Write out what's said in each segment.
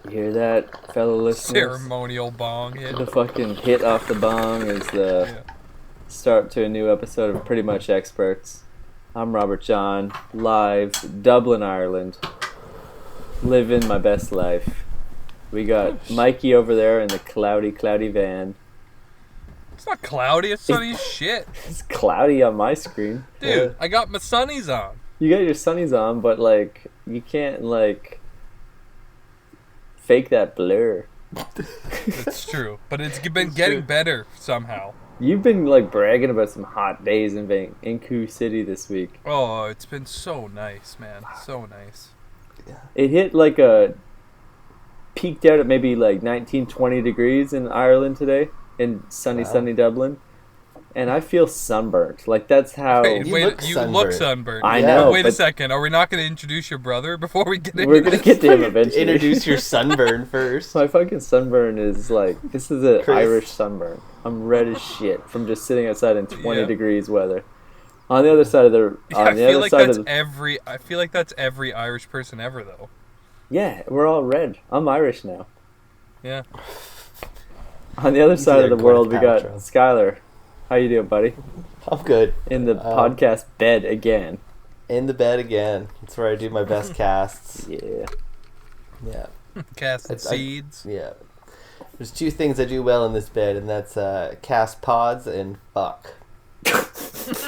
You hear that, fellow listeners? Ceremonial bong hit. The fucking hit off the bong is the start to a new episode of Pretty Much Experts. I'm Robert John, live, Dublin, Ireland. Living my best life. We got Mikey over there in the cloudy van. It's not cloudy, it's sunny as shit. It's cloudy on my screen. Dude, I got my sunnies on. You got your sunnies on, but, like, you can't, like, fake that blur. It's true, but it's been getting better somehow. You've been, like, bragging about some hot days in Vancouver City this week. Oh, it's been so nice, man. So nice. It hit, like, peaked out at maybe, like, 19, 20 degrees in Ireland today, in sunny Dublin. And I feel sunburnt. Like, that's how... You look sunburnt. I know. Wait a second. Are we not going to introduce your brother before we get into We're going to get to him eventually. Introduce your sunburn first. My fucking sunburn is, like... This is an Irish sunburn. I'm red as shit from just sitting outside in 20 degrees weather. On the other side of the... I feel like that's every Irish person ever, though. Yeah, we're all red. I'm Irish now. Yeah. On the other side of the world, we got Skyler. How you doing, buddy? I'm good. In the podcast bed again. In the bed again. That's where I do my best casts. Yeah. Cast seeds. Yeah. There's two things I do well in this bed, and that's cast pods and fuck.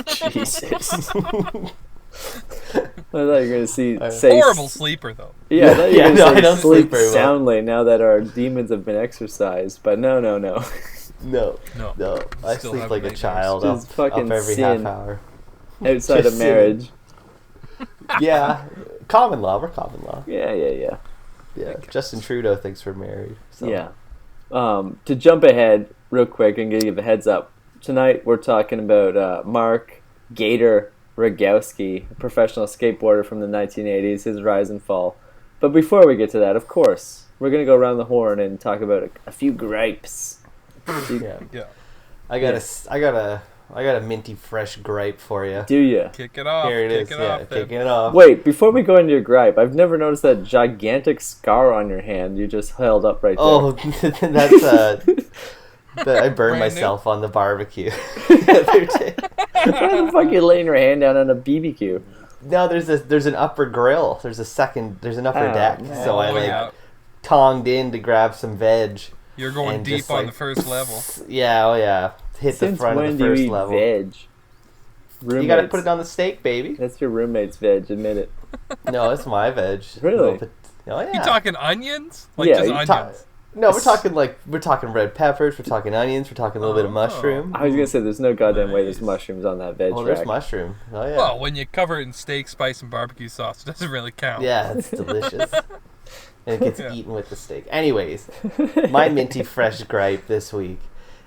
Jesus. I thought you were going to say... Horrible sleeper, though. Yeah, I thought you were going to say sleep very well. soundly now that our demons have been exorcised, but no. No. I sleep like a child up every half hour. Outside of marriage. Yeah. Common law. We're common law. Yeah. Yeah. Justin Trudeau thinks we're married. So. Yeah. To jump ahead real quick and give a heads up, tonight we're talking about Mark Gator Rogowski, a professional skateboarder from the 1980s, his rise and fall. But before we get to that, of course, we're going to go around the horn and talk about a few gripes. Yeah. I got a minty fresh gripe for you. Do you? Kick it off. Here it is. Kicking it off. Wait, before we go into your gripe, I've never noticed that gigantic scar on your hand you just held up right there. Oh, that's I burned myself on the barbecue the other day. Why the fuck you laying your hand down on a BBQ? No, there's an upper grill. There's an upper deck. Man. So I tonged in to grab some veg. You're going deep on the first level. Yeah. Hit the front of the first level. Veg? You gotta put it on the steak, baby. That's your roommate's veg, admit it. No, it's my veg. Really? Oh yeah. You talking onions? Just onions? No, we're talking red peppers, we're talking onions, we're talking a little bit of mushroom. I was gonna say there's no goddamn way there's mushrooms on that veg. Oh, there's mushroom. Oh yeah. Well, when you cover it in steak, spice, and barbecue sauce, it doesn't really count. Yeah, it's delicious. And it gets eaten with the steak. Anyways, my minty fresh gripe this week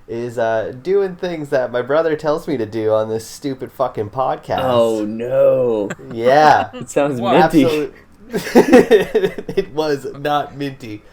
is doing things that my brother tells me to do on this stupid fucking podcast. Oh no. Yeah. It sounds minty. Absolutely. It was not minty.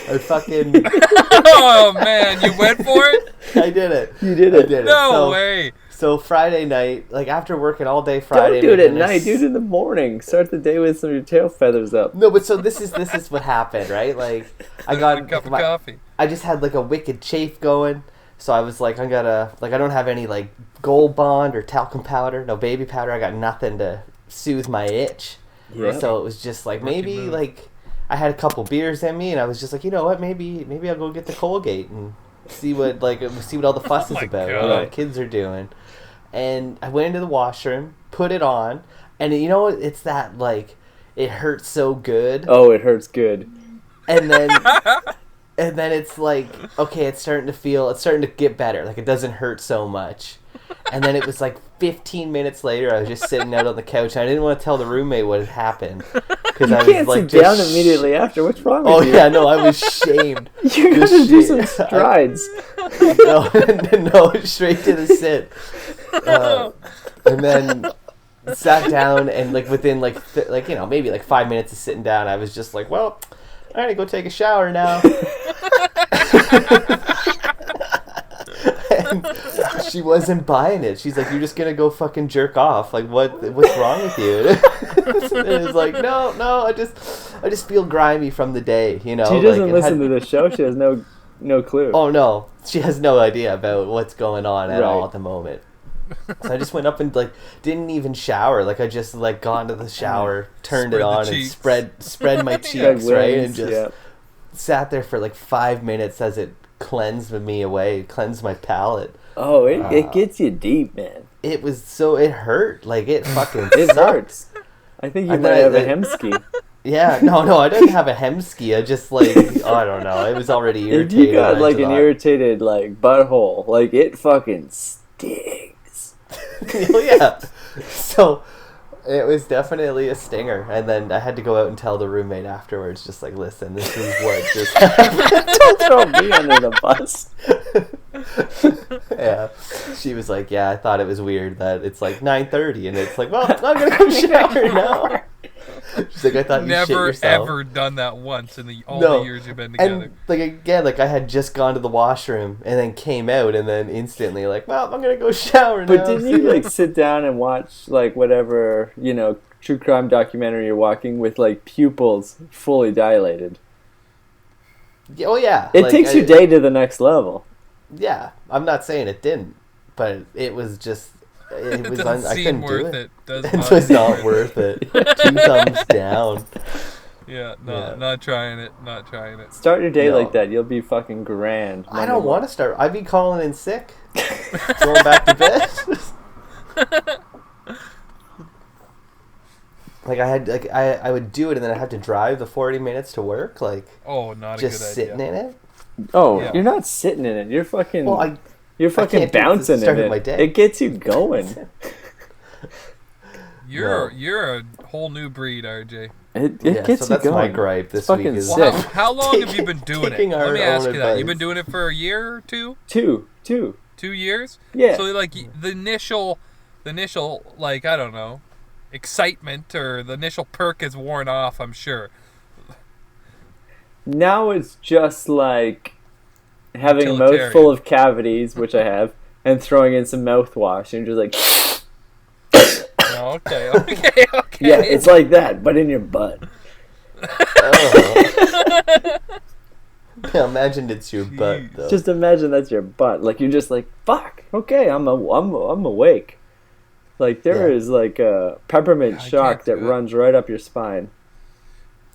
I fucking... Oh man, you went for it? I did it. You did it. I did it. No way. So Friday night, like after working all day Friday... Don't do it at night, do it in the morning. Start the day with some of your tail feathers up. No, but so this is what happened, right? Like, I got a cup of coffee. I just had like a wicked chafe going, so I was like, I don't have any like Gold Bond or talcum powder, no baby powder. I got nothing to soothe my itch. Yeah. So it was just like maybe like I had a couple beers in me, and I was just like, you know what, maybe I'll go get the Colgate and see what all the fuss is about, what all the kids are doing. And I went into the washroom, put it on, and you know what? It's that, like, it hurts so good. Oh, it hurts good. And then it's like, okay, it's starting to get better. Like, it doesn't hurt so much. And then it was like 15 minutes later, I was just sitting out on the couch, and I didn't want to tell the roommate what had happened. You can't sit down immediately after. What's wrong with you? Oh, yeah, no, I was shamed. You gotta do some strides. No, straight to the sit. And then sat down, and like within maybe like 5 minutes of sitting down, I was just like, well, I gotta go take a shower now. And she wasn't buying it. She's like, "You're just gonna go fucking jerk off? Like, what's wrong with you?" And it's like, no, I just feel grimy from the day, you know. She doesn't listen to the show. She has no clue. Oh no, she has no idea about what's going on at all at the moment. So I just went up and like didn't even shower. Like I just like got into the shower, turned it on, and spread my cheeks, right, and just sat there for like 5 minutes as it cleansed me away, cleansed my palate. Oh, it gets you deep, man. It hurt. Like it fucking it hurts. I think you might have a hemsky. Yeah, no, I didn't have a hemsky. I just like I don't know. It was already irritated. If you got like an irritated like butthole, like it fucking stings. Oh yeah. So it was definitely a stinger, and then I had to go out and tell the roommate afterwards, just like, listen, this is what just happened. Don't throw me under the bus. Yeah, she was like, yeah, I thought it was weird that it's like 9:30 and it's like, well, I'm gonna go shower now. She's like, I thought you shit yourself. Never ever done that once in all the years you've been together. And like again, like I had just gone to the washroom and then came out and then instantly like, well, I'm gonna go shower now. But didn't you like sit down and watch like whatever, you know, true crime documentary you're watching with like pupils fully dilated? Oh yeah. It takes your day to the next level. Yeah, I'm not saying it didn't, but it was just. It was I couldn't do it. It was not worth it. 2 thumbs down. Yeah, no, not trying it. Not trying it. Start your day like that. You'll be fucking grand. I don't want to start. I'd be calling in sick. Going back to bed. Like I would do it and then I'd have to drive the 40 minutes to work. Like not a good idea. Just sitting in it. Oh, you're not sitting in it. You're fucking. Well, you're fucking bouncing in it. My day. It gets you going. You're a whole new breed, RJ. It gets so that's you going. My gripe this fucking week is sick. How long have you been doing it? Let me ask you that. Advice. You've been doing it for a year or two? 2 2 years? Yeah. So like the initial like I don't know, excitement or the initial perk is worn off, I'm sure. Now it's just like having a mouth full of cavities, which I have, and throwing in some mouthwash, and just like. Okay. Yeah, it's like that, but in your butt. Yeah, imagine it's your butt, though. Just imagine that's your butt. Like you're just like, fuck. Okay, I'm awake. Like there is like a peppermint shock that runs right up your spine.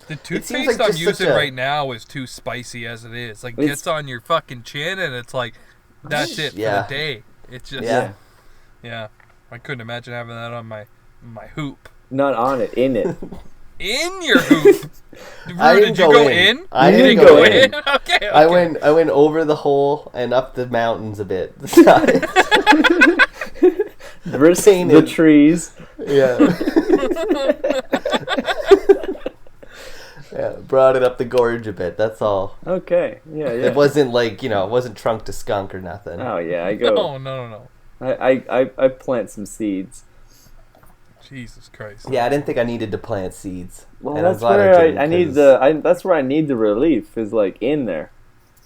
The toothpaste I'm using right now is too spicy as it is. Like, gets on your fucking chin, and it's like, that's it for the day. It's just, yeah. I couldn't imagine having that on my hoop. Not on it, in it. In your hoop? Did you go in? I didn't go in. Okay. I went over the hole and up the mountains a bit. The trees. Yeah. Yeah, brought it up the gorge a bit, that's all. Okay, yeah. It wasn't like, it wasn't trunk to skunk or nothing. Oh, yeah, I go... No. I plant some seeds. Jesus Christ. Yeah, I didn't think I needed to plant seeds. Well, that's where I need that's where I need the relief, is like in there.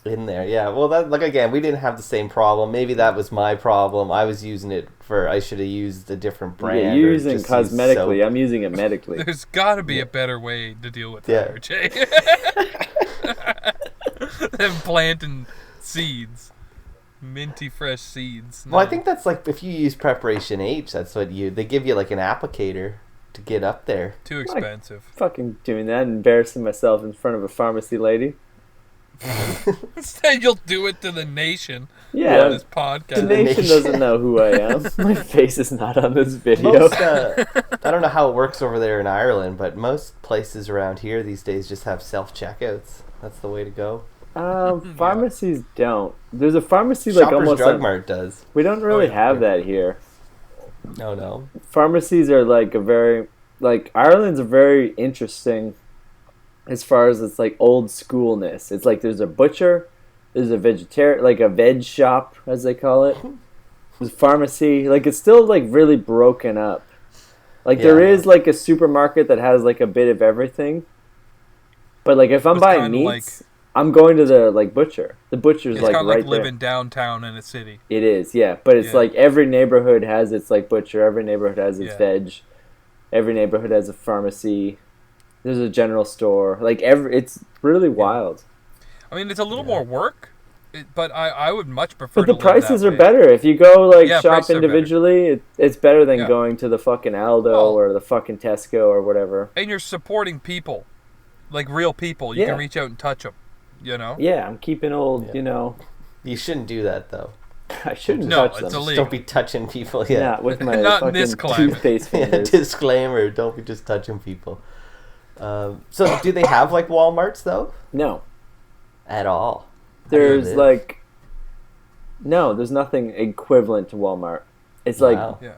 In there, yeah. Well, that again, we didn't have the same problem. Maybe that was my problem. I was using it I should have used a different brand. Yeah, you're using cosmetically. I'm using it medically. There's got to be a better way to deal with that, RJ. Than planting seeds. Minty fresh seeds. No. Well, I think that's like if you use Preparation H, that's what they give you like an applicator to get up there. Too expensive. Fucking doing that, embarrassing myself in front of a pharmacy lady. Instead, you'll do it to the nation. Yeah, on this podcast. The nation doesn't know who I am. My face is not on this video. I don't know how it works over there in Ireland, but most places around here these days just have self-checkouts. That's the way to go. Pharmacies don't. There's a pharmacy like Shoppers almost Drug Mart does. We don't really have that here. No. Pharmacies are like Ireland's a very interesting as far as it's like old schoolness. It's like there's a butcher, there's a vegetarian, like a veg shop as they call it. There's a pharmacy. Like it's still like really broken up. Like there is like a supermarket that has like a bit of everything. But like if I'm buying meats, I'm going to the like butcher. The butcher's like right there. It's kind of like living downtown in a city. It is, yeah. But it's like every neighborhood has its like butcher. Every neighborhood has its veg. Every neighborhood has a pharmacy. There's a general store. Like it's really wild. I mean, it's a little more work, but I would much prefer. But the prices are better if you go shop individually. It's better than going to the fucking Aldo or the fucking Tesco or whatever. And you're supporting people, like real people. You can reach out and touch them. You know. Yeah, I'm keeping old. You know. You shouldn't do that though. I shouldn't touch them. It's illegal. Just don't be touching people. Yeah, not with my fucking toothpaste fingers. Disclaimer: don't be just touching people. So, do they have like Walmarts though? No, at all. There's there's nothing equivalent to Walmart. It's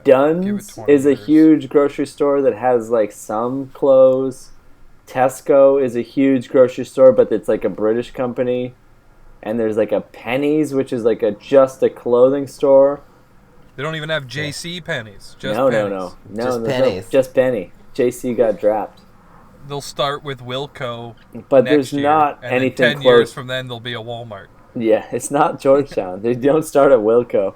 Dunn's is a huge grocery store that has like some clothes. Tesco is a huge grocery store, but it's like a British company. And there's like a Penny's, which is like just a clothing store. They don't even have JC Pennies. Just no, Pennies. No, just Pennies. Just Penny. JC got dropped. They'll start with Wilco. But there's not and anything then 10 close. years from then, there'll be a Walmart. Yeah, it's not Georgetown. They don't start at Wilco.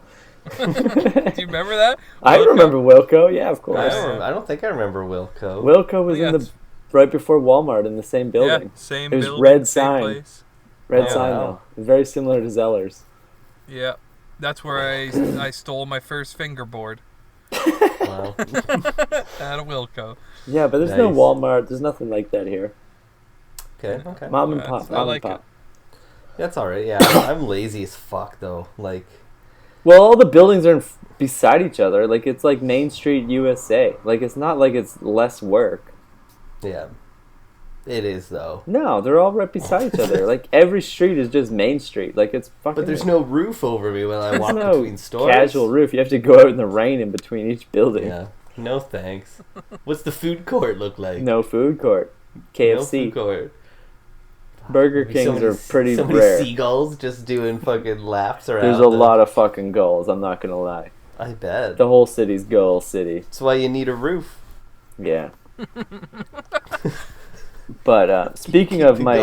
Do you remember that? I remember Wilco. Yeah, of course. I don't think I remember Wilco. Wilco was right before Walmart in the same building. Yeah, same building. It was red sign. Place. Red sign, though. Very similar to Zeller's. Yeah. That's where I stole my first fingerboard. Wow. At a Wilco. Yeah, but there's no Walmart. There's nothing like that here. Okay. Mom and pop. Mom and pop. That's all right. Yeah, I'm lazy as fuck though. Like, well, all the buildings are beside each other. Like it's like Main Street, USA. Like it's not like it's less work. Yeah. It is though. No, they're all right beside each other. Like every street is just Main Street. Like it's fucking. But there's no roof over me when I walk between stores. Casual roof. You have to go out in the rain in between each building. Yeah. No thanks. What's the food court look like? No food court. KFC. No food court. Burger Kings are pretty so rare. Many seagulls just doing fucking laps around. There's a lot of fucking gulls. I'm not gonna lie. I bet. The whole city's gull city. That's why you need a roof. Yeah. But speaking of my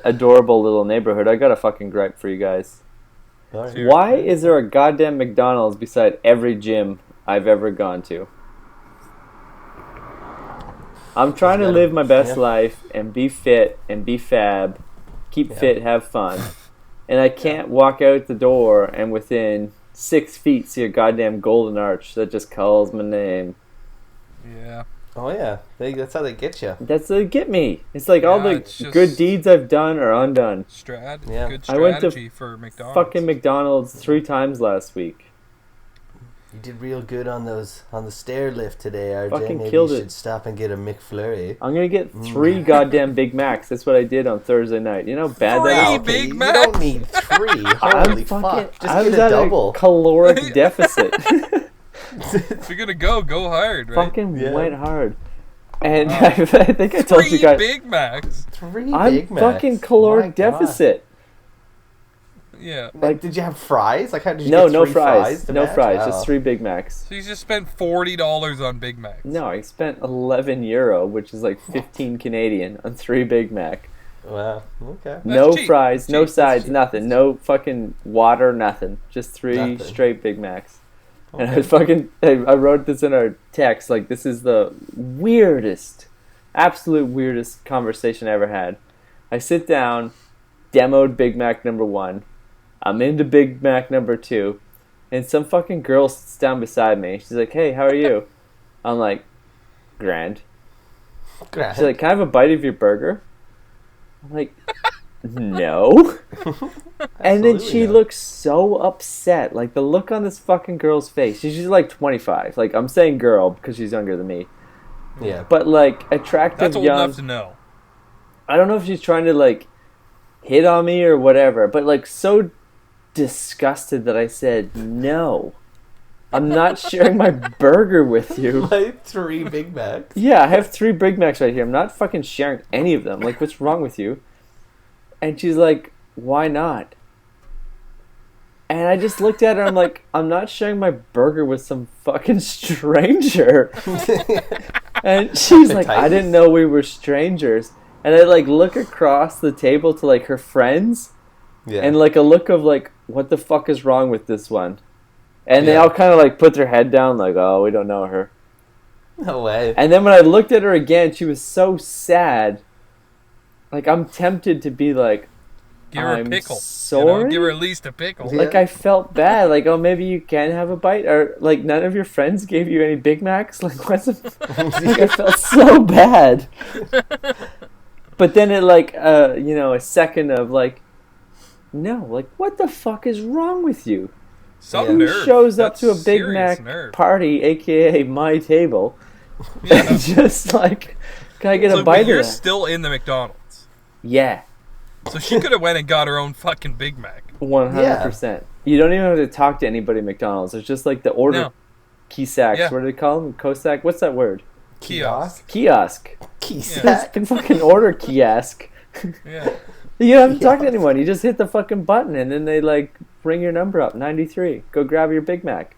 adorable little neighborhood, I got a fucking gripe for you guys. Right. Why is there a goddamn McDonald's beside every gym I've ever gone to? I'm trying to live my best life and be fit and be fab, keep fit, have fun, and I can't walk out the door and within 6 feet see a goddamn golden arch that just calls my name. Yeah. Oh yeah, that's how they get you. That's how they get me. It's like all the good deeds I've done are undone. Good strategy I went to for McDonald's. Fucking McDonald's 3 times last week. You did real good on the stair lift today, RJ. Fucking Maybe killed you it. should stop and get a McFlurry. I'm gonna get 3 goddamn Big Macs. That's what I did on Thursday night. You know how bad that is? 3 Big Macs? You don't need 3. Holy fuck! Just I get was a at double. a caloric deficit. If you're gonna go hard, right? Fucking went hard. And I think I told you guys. 3 Big Macs. 3 Big I'm Macs. fucking caloric deficit. Yeah. Like, did you have fries? Like, how did you No, get no 3 fries. to No match? fries. Oh. Just 3 Big Macs. So you just spent $40 on Big Macs. No, I spent €11, which is like 15 Canadian, on 3 Big Mac. Wow. Okay. No cheap. fries, no Cheap. sides, nothing. No fucking water, nothing. Just 3 Nothing. straight Big Macs. Okay. And I wrote this in our text, like, this is the weirdest, absolute weirdest conversation I ever had. I sit down, demoed Big Mac number 1. I'm into Big Mac number 2. And some fucking girl sits down beside me. She's like, hey, how are you? I'm like, grand. She's like, can I have a bite of your burger? I'm like, no. And then she looks so upset. Like, the look on this fucking girl's face. She's like 25. Like, I'm saying girl because she's younger than me. Yeah. But, like, attractive, That's old young. enough to know. I don't know if she's trying to, like, hit on me or whatever. But, like, so disgusted that I said, no. I'm not sharing my burger with you. Like 3 Big Macs? Yeah, I have 3 Big Macs right here. I'm not fucking sharing any of them. Like, what's wrong with you? And she's like, why not? And I just looked at her, I'm like, I'm not sharing my burger with some fucking stranger. And she's like, I didn't know we were strangers. And I, like, look across the table to, like, her friends. Yeah. And, like, a look of, like, what the fuck is wrong with this one? And they all kind of, like, put their head down, like, oh, we don't know her. No way. And then when I looked at her again, she was so sad. Like, I'm tempted to be like, give her a pickle. Sorry? Give her at least a pickle. Yeah. Like, I felt bad. Like, oh, maybe you can have a bite. Or, like, none of your friends gave you any Big Macs? Like, what's the... I felt so bad. But then it, like, a second of, like, no, like, what the fuck is wrong with you? Who shows up to a Big Mac party, a.k.a. my table, and just, like, can I get a bite of that? You're still in the McDonald's. Yeah. So she could have went and got her own fucking Big Mac. 100%. Yeah. You don't even have to talk to anybody at McDonald's. It's just like the order kiosk. Yeah. What do they call them? Cosac? What's that word? Kiosk. Kiosk. Kiosk. Fucking order kiosk. Yeah. You don't have to talk to anyone. You just hit the fucking button and then they like ring your number up. 93. Go grab your Big Mac.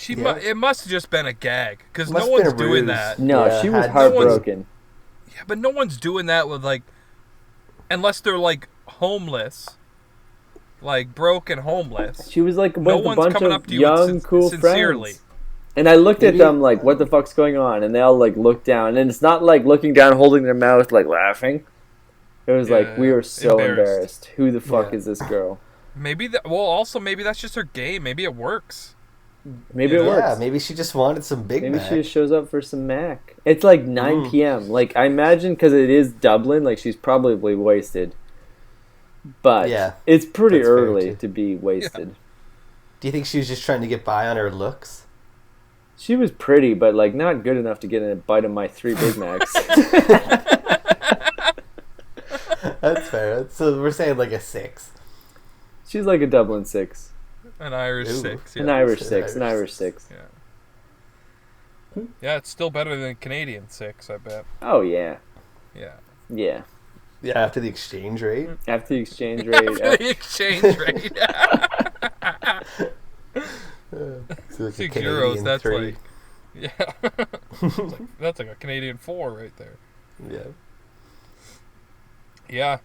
It must have just been a gag because no one's doing that. No, she was heartbroken. Yeah, but no one's doing that with like, unless they're like homeless, like broke and homeless. She was like with a bunch of young, cool friends. And I looked at them like, what the fuck's going on? And they all like looked down. And it's not like looking down, holding their mouth, like laughing. It was like, we were so embarrassed. Who the fuck is this girl? Maybe maybe that's just her game. Maybe it works. Maybe it works. Yeah, maybe she just wanted some Big Mac. Maybe she just shows up for some Mac. It's like 9 p.m. Like, I imagine because it is Dublin, like, she's probably wasted. But it's pretty early to be wasted. Yeah. Do you think she was just trying to get by on her looks? She was pretty, but, like, not good enough to get a bite of my 3 Big Macs. That's fair. So we're saying, like, a 6. She's like a Dublin 6. An Irish 6. Yeah. An Irish 6. An Irish 6. Yeah. Yeah, it's still better than Canadian 6, I bet. Oh, yeah. Yeah. Yeah. Yeah, after the exchange rate. After the exchange rate. After the exchange rate. So like €6, that's 3. like... Yeah. That's like a Canadian 4 right there. Yeah. Yeah.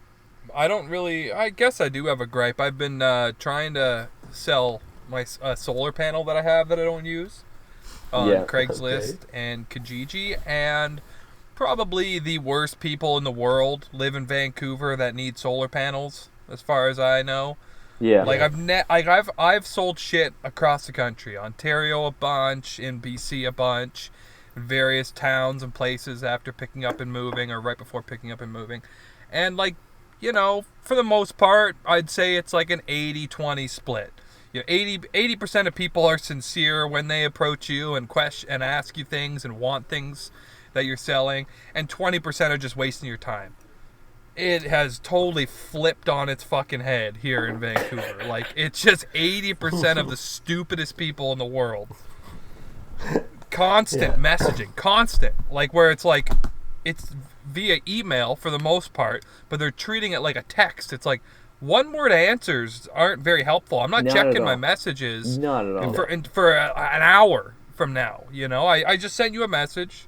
I guess I do have a gripe. I've been trying to sell my solar panel that I have that I don't use on Craigslist and Kijiji, and probably the worst people in the world live in Vancouver that need solar panels, as far as I know. Yeah. Like I've sold shit across the country, Ontario a bunch, in BC a bunch, in various towns and places after picking up and moving or right before picking up and moving, and like. You know, for the most part, I'd say it's like an 80-20 split. You know, 80% of people are sincere when they approach you and question and ask you things and want things that you're selling, and 20% are just wasting your time. It has totally flipped on its fucking head here in Vancouver. Like, it's just 80% of the stupidest people in the world. Constant messaging, constant. Like, where it's like, it's via email for the most part, but they're treating it like a text. It's like one-word answers aren't very helpful. I'm not checking my messages. Not at all. For an hour from now, you know, I just sent you a message,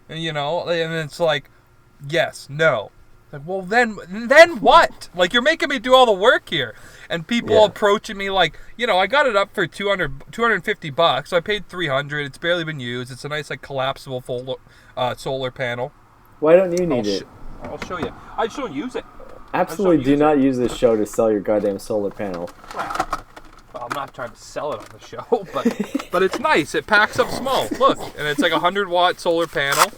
and you know, and it's like, yes, no. Like, well, then what? Like, you're making me do all the work here, and people approaching me like, you know, I got it up for $250, so I paid $300. It's barely been used. It's a nice like collapsible solar panel. Why don't you need it? I'll show you. I just don't use it. Absolutely do not use this show to sell your goddamn solar panel. Well, I'm not trying to sell it on the show, but it's nice. It packs up small. Look, and it's like a 100-watt solar panel.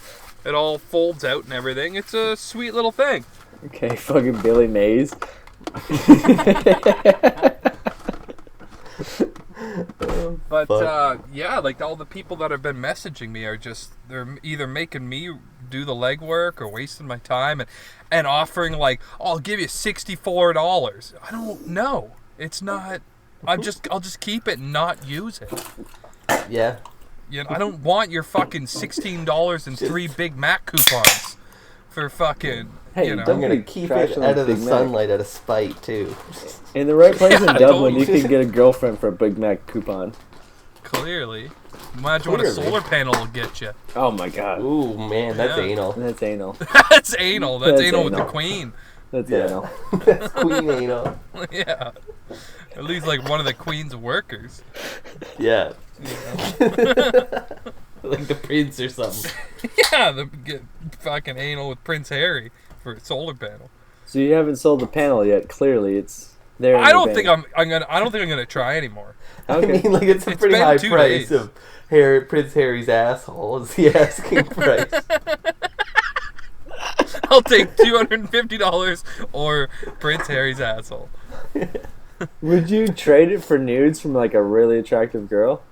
It all folds out and everything. It's a sweet little thing. Okay, fucking Billy Mays. But like all the people that have been messaging me are they're either making me do the legwork or wasting my time and offering like, oh, I'll give you $64. I don't know. It's not. I'll just keep it and not use it. Yeah. You know, I don't want your fucking $16 and 3 Big Mac coupons for fucking. Hey, you know. I'm gonna keep it out of the sunlight out of spite too. In the right place in Dublin, you can get a girlfriend for a Big Mac coupon. Clearly. Imagine what a solar panel will get you. Oh my god. Ooh, man, that's anal. That's anal. That's anal. That's anal with the queen. That's anal. That's queen anal. Yeah. At least like one of the queen's workers. Yeah. like the prince or something. Yeah, get fucking anal with Prince Harry for a solar panel. So you haven't sold the panel yet. Clearly, it's there. I don't think I'm gonna try anymore. Okay. I mean, like it's a pretty high price of Prince Harry's asshole. Is the asking price? I'll take $250 or Prince Harry's asshole. Would you trade it for nudes from like a really attractive girl?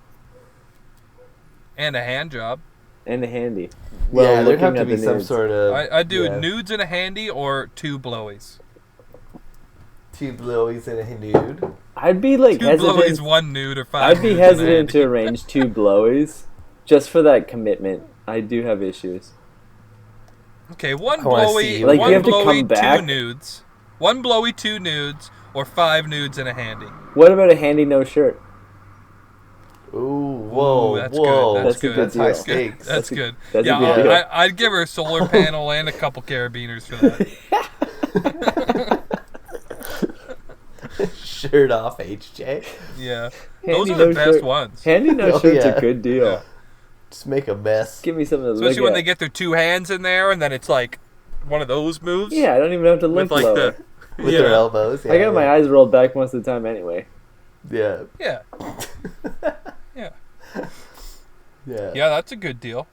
And a hand job. And a handy. Well, yeah, there'd have to be some sort of... I'd do nudes and a handy or 2 blowies. 2 blowies and a nude? I'd be like 2 hesitant. 2 blowies, 1 nude, or 5 I'd be hesitant to arrange 2 blowies. Just for that commitment. I do have issues. Okay, 1 blowy, like, 1 you have blowy, to come 2 nudes. 1 blowy, 2 nudes, or 5 nudes and a handy. What about a handy no shirt? Ooh, whoa, that's whoa. Good. That's good. That's high stakes. That's good. That's yeah, a good deal. I'd give her a solar panel and a couple carabiners for that. Shirt off, HJ. Yeah. Handy Those are the best shirt. ones. Handy no shirt's a good deal. Yeah. Just make a mess. Give me some of those. Especially when they get their 2 hands in there and then it's like one of those moves. Yeah, I don't even have to look with like lower. With their elbows. Yeah, I got my eyes rolled back most of the time anyway. Yeah. Yeah. Yeah. Yeah. Yeah, that's a good deal.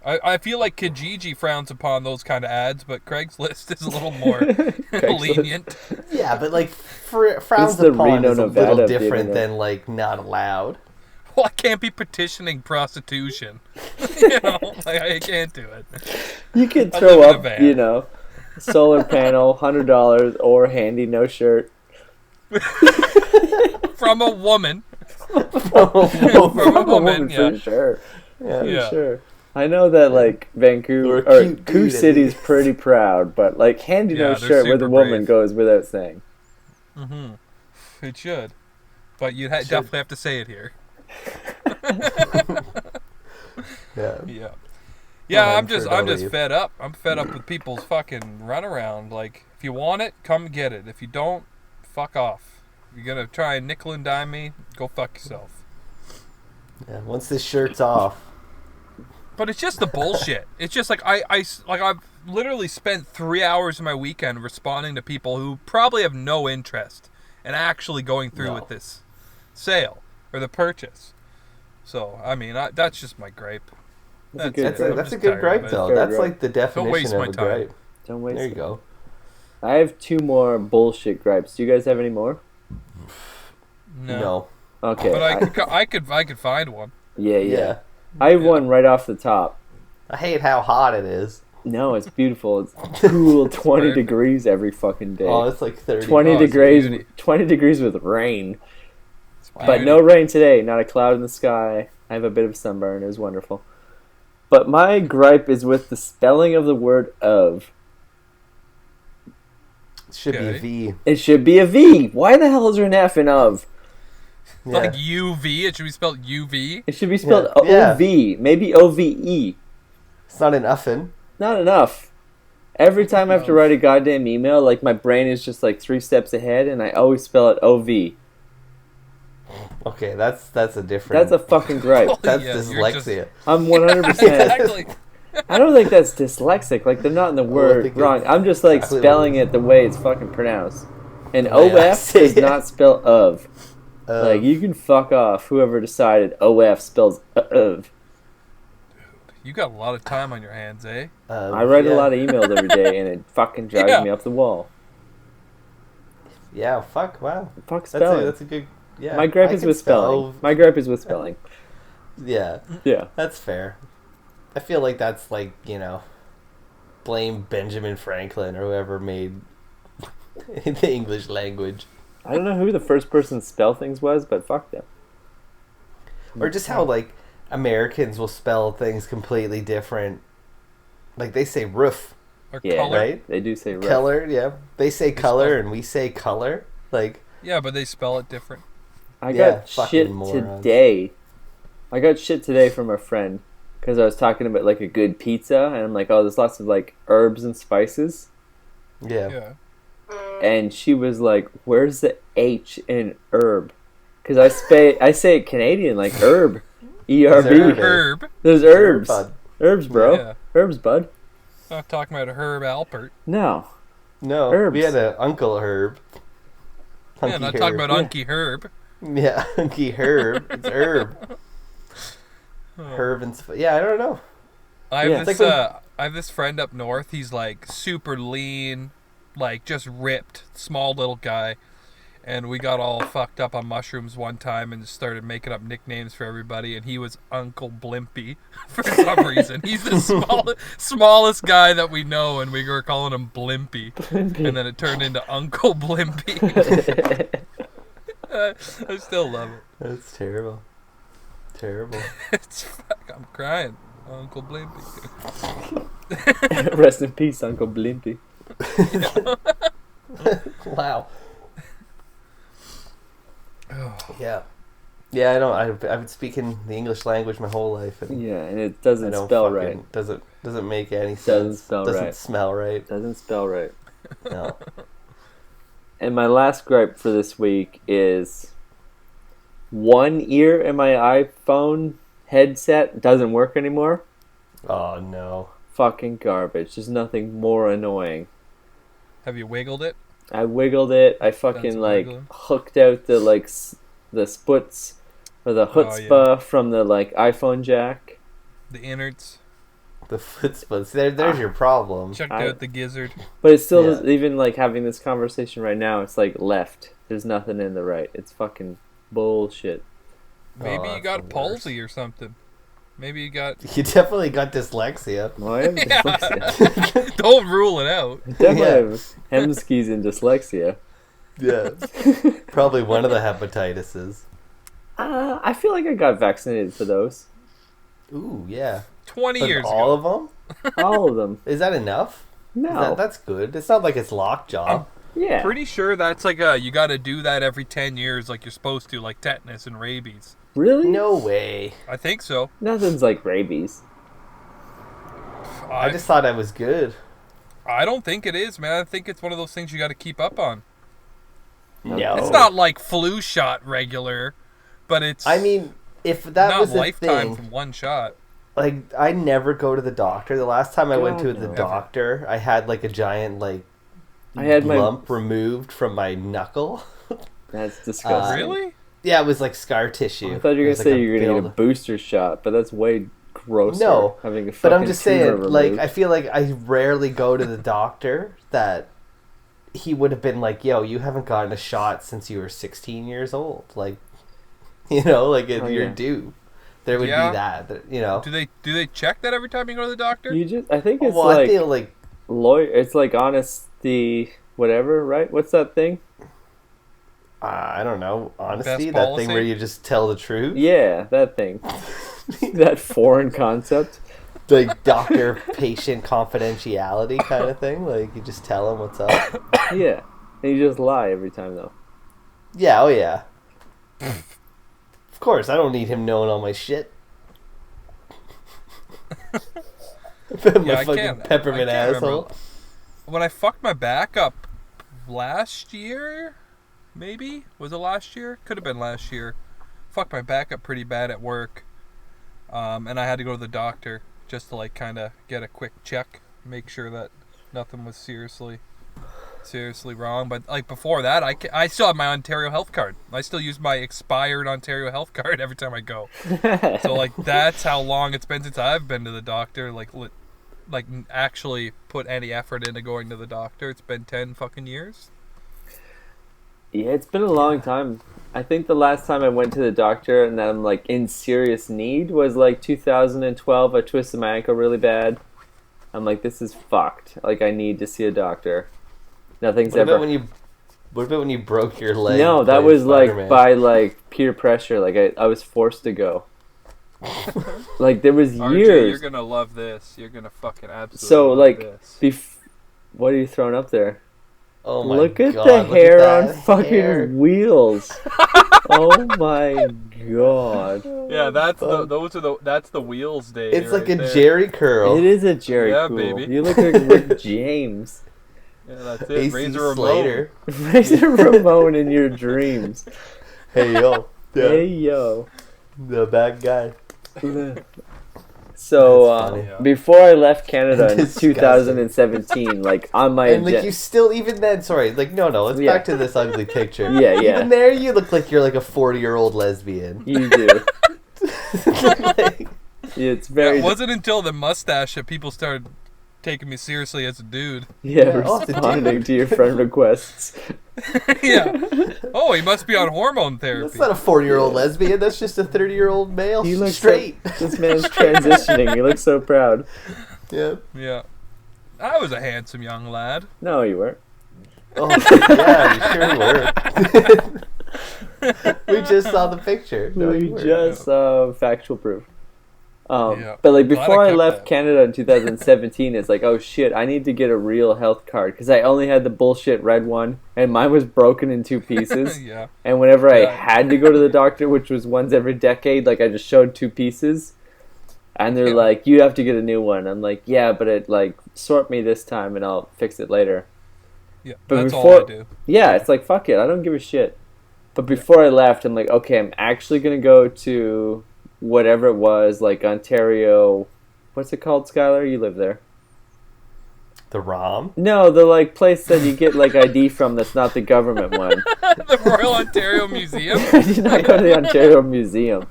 I feel like Kijiji frowns upon those kind of ads, but Craigslist is a little more lenient. Yeah, but like frowns the upon Reno, is a Nevada little different than like not allowed. Well, I can't be petitioning prostitution. You know, like, I can't do it. You could throw up, you know, solar panel, $100, or handy no shirt. From a woman. From a woman, yeah. for sure. Yeah, for sure. I know that like Vancouver or Coos City's pretty proud, but like handy no shirt where the woman goes without saying. Mm-hmm. It should, but you definitely have to say it here. Yeah. Yeah, I'm just fed up. I'm fed up with people's fucking runaround. Like, if you want it, come get it. If you don't, fuck off. You're gonna try and nickel and dime me, go fuck yourself. Yeah, once this shirt's off. But it's just the bullshit. It's just like I've literally spent 3 hours of my weekend responding to people who probably have no interest in actually going through with this sale or the purchase. So I mean, that's just my gripe. That's a good gripe though. That's like the definition of a gripe. Don't waste. There you go. I have 2 more bullshit gripes. Do you guys have any more? No. Okay. But I could find one. Yeah. I have one right off the top. I hate how hot it is. No, it's beautiful. It's cool, 20 degrees every fucking day. Oh, it's like 30. 20 degrees. 20 degrees with rain. But no rain today. Not a cloud in the sky. I have a bit of sunburn. It was wonderful. But my gripe is with the spelling of the word of. It should be a V. It should be a V. Why the hell is there an F in of? Yeah. Like UV, it should be spelled UV. It should be spelled OV, maybe OVE. It's not an uffin. Not enough. Every time I have to write a goddamn email, like my brain is just like 3 steps ahead, and I always spell it OV. Okay, that's a different. That's a fucking gripe. That's dyslexia. I'm 100%. Exactly. I don't think that's dyslexic. Like they're not in the word wrong. I'm just like spelling it the way it's fucking pronounced. And OF does not spell of. Like, you can fuck off, whoever decided OF spells of. You got a lot of time on your hands, eh? I write a lot of emails every day, and it fucking drives me up the wall. Yeah, fuck, wow. Fuck spelling. That's a good... Yeah, my gripe is with spelling. My gripe is with spelling. Yeah. Yeah. That's fair. I feel like that's like, you know, blame Benjamin Franklin or whoever made the English language. I don't know who the first person to spell things was, but fuck them. Or just how, like, Americans will spell things completely different. Like, they say roof. Or color. Right? They do say roof. Color, yeah. They say color and we say color. Like... Yeah, but they spell it different. I got shit today. I got shit today from a friend because I was talking about, like, a good pizza, and I'm like, oh, there's lots of, like, herbs and spices. Yeah. And she was like, where's the H in herb? Because I say it Canadian, like herb. ERB. Herb. There's herbs. Herbs, bro. Yeah. Herbs, bud. I'm not talking about Herb Alpert. No. Herbs. We had an Uncle Herb. Yeah, not talking about Unky Herb. Yeah, Unky Herb. It's Herb. Herb and I don't know. I have this friend up north. He's like super lean, like just ripped, small little guy. And we got all fucked up on mushrooms one time and just started making up nicknames for everybody. And he was Uncle Blimpy for some reason. He's the smallest guy that we know, and we were calling him Blimpy. And then it turned into Uncle Blimpy. I still love it. That's terrible. Terrible. I'm crying. Uncle Blimpy. Rest in peace, Uncle Blimpy. Wow. Yeah. Yeah, I don't. I've been speaking the English language my whole life. And it doesn't spell right. Doesn't make any sense. Doesn't smell right. Doesn't spell right. No. And my last gripe for this week is one ear in my iPhone headset doesn't work anymore. Oh no. Fucking garbage. There's nothing more annoying. Have you wiggled it? I wiggled it. I fucking hooked out the sputs or the chutzpah from the iPhone jack. The innards. The foot sputs. There's your problem. Checked out the gizzard. But it's still even having this conversation right now. It's left. There's nothing in the right. It's fucking bullshit. Maybe you got a palsy or something. Maybe you got... You definitely got dyslexia. Well, I have dyslexia. Don't rule it out. Definitely have Hemskys and dyslexia. Yeah. Probably one of the hepatitises. I feel like I got vaccinated for those. Ooh, yeah. 20 years all ago. of them? All of them. Is that enough? No. That's good. It's not like it's lockjaw. Yeah. Pretty sure that's you got to do that every 10 years like you're supposed to, like tetanus and rabies. Really? No way. I think so. Nothing's like rabies. I just thought I was good. I don't think it is, man. I think it's one of those things you got to keep up on. No. It's not like flu shot regular, but it's... I mean, if that not was a lifetime thing, from one shot. I never go to the doctor. The last time I went to the doctor, I had a giant lump removed from my knuckle. That's disgusting. Really? Yeah, it was scar tissue. I thought you were going to say you were going to get a booster shot, but that's way grosser. No, having a but I'm just saying, removed. I feel like I rarely go to the doctor that he would have been yo, you haven't gotten a shot since you were 16 years old. You're due. There would be that, Do they check that every time you go to the doctor? I think it's I feel lawyer. It's honesty, whatever, right? What's that thing? I don't know. Honesty, Best that policy? thing where you just tell the truth. Yeah, that thing. That foreign concept. Doctor-patient confidentiality kind of thing. You just tell them what's up. Yeah, and you just lie every time, though. Yeah, oh yeah. Of course, I don't need him knowing all my shit. My fucking peppermint asshole. Remember. When I fucked my back up last year, maybe? Was it last year? Could have been last year. Fucked my back up pretty bad at work. And I had to go to the doctor just to kind of get a quick check, make sure that nothing was seriously wrong. But before that, I still have my Ontario health card. I still use my expired Ontario health card every time I go. So that's how long it's been since I've been to the doctor. Actually put any effort into going to the doctor. It's been 10 fucking years. Yeah, it's been a long time. I think the last time I went to the doctor and I'm in serious need was 2012. I twisted my ankle really bad. I'm this is fucked. I need to see a doctor. Nothing's ever. What about when you broke your leg? No, that was by peer pressure. I was forced to go. There was RJ, years. You're gonna love this. You're gonna fucking absolutely love this. What are you throwing up there? Oh my Look at God, the hair at on fucking wheels. Oh my God. Yeah, that's the wheels day. It's right a there. Jerry curl. It is a Jerry curl. Baby. You look like Rick James. Yeah, that's it. AC Razor Slater. Razor Ramon in your dreams. Hey yo. Yeah. Hey yo. The bad guy. So before I left Canada in 2017, like on my and like you still even then let's back to this ugly picture. Yeah. Even there you look like you're like a 40-year-old lesbian. You do. It's very. It wasn't until the mustache that people started taking me seriously as a dude. Yeah, responding to your friend requests. Yeah. Oh, he must be on hormone therapy. That's not a 40-year-old lesbian. That's just a 30-year-old male. He looks straight. This man's transitioning. He looks so proud. Yeah. Yeah. I was a handsome young lad. No, you weren't. Oh, yeah, you sure were. We just saw the picture. No, we just saw factual proof. Yeah. But like before I left Canada in 2017, it's like, oh shit, I need to get a real health card because I only had the bullshit red one, and mine was broken in 2 pieces. Yeah. And whenever I had to go to the doctor, which was once every decade, like I just showed 2 pieces, and they're like, you have to get a new one. I'm like, yeah, but it like sort me this time, and I'll fix it later. Yeah, but that's all I do. Yeah, it's like fuck it, I don't give a shit. But before I left, I'm like, okay, I'm actually gonna go to whatever it was, like Ontario. What's it called, Skyler? You live there. The ROM? No, the like place that you get like ID from that's not the government one. The Royal Ontario Museum? I did not go to the Ontario Museum.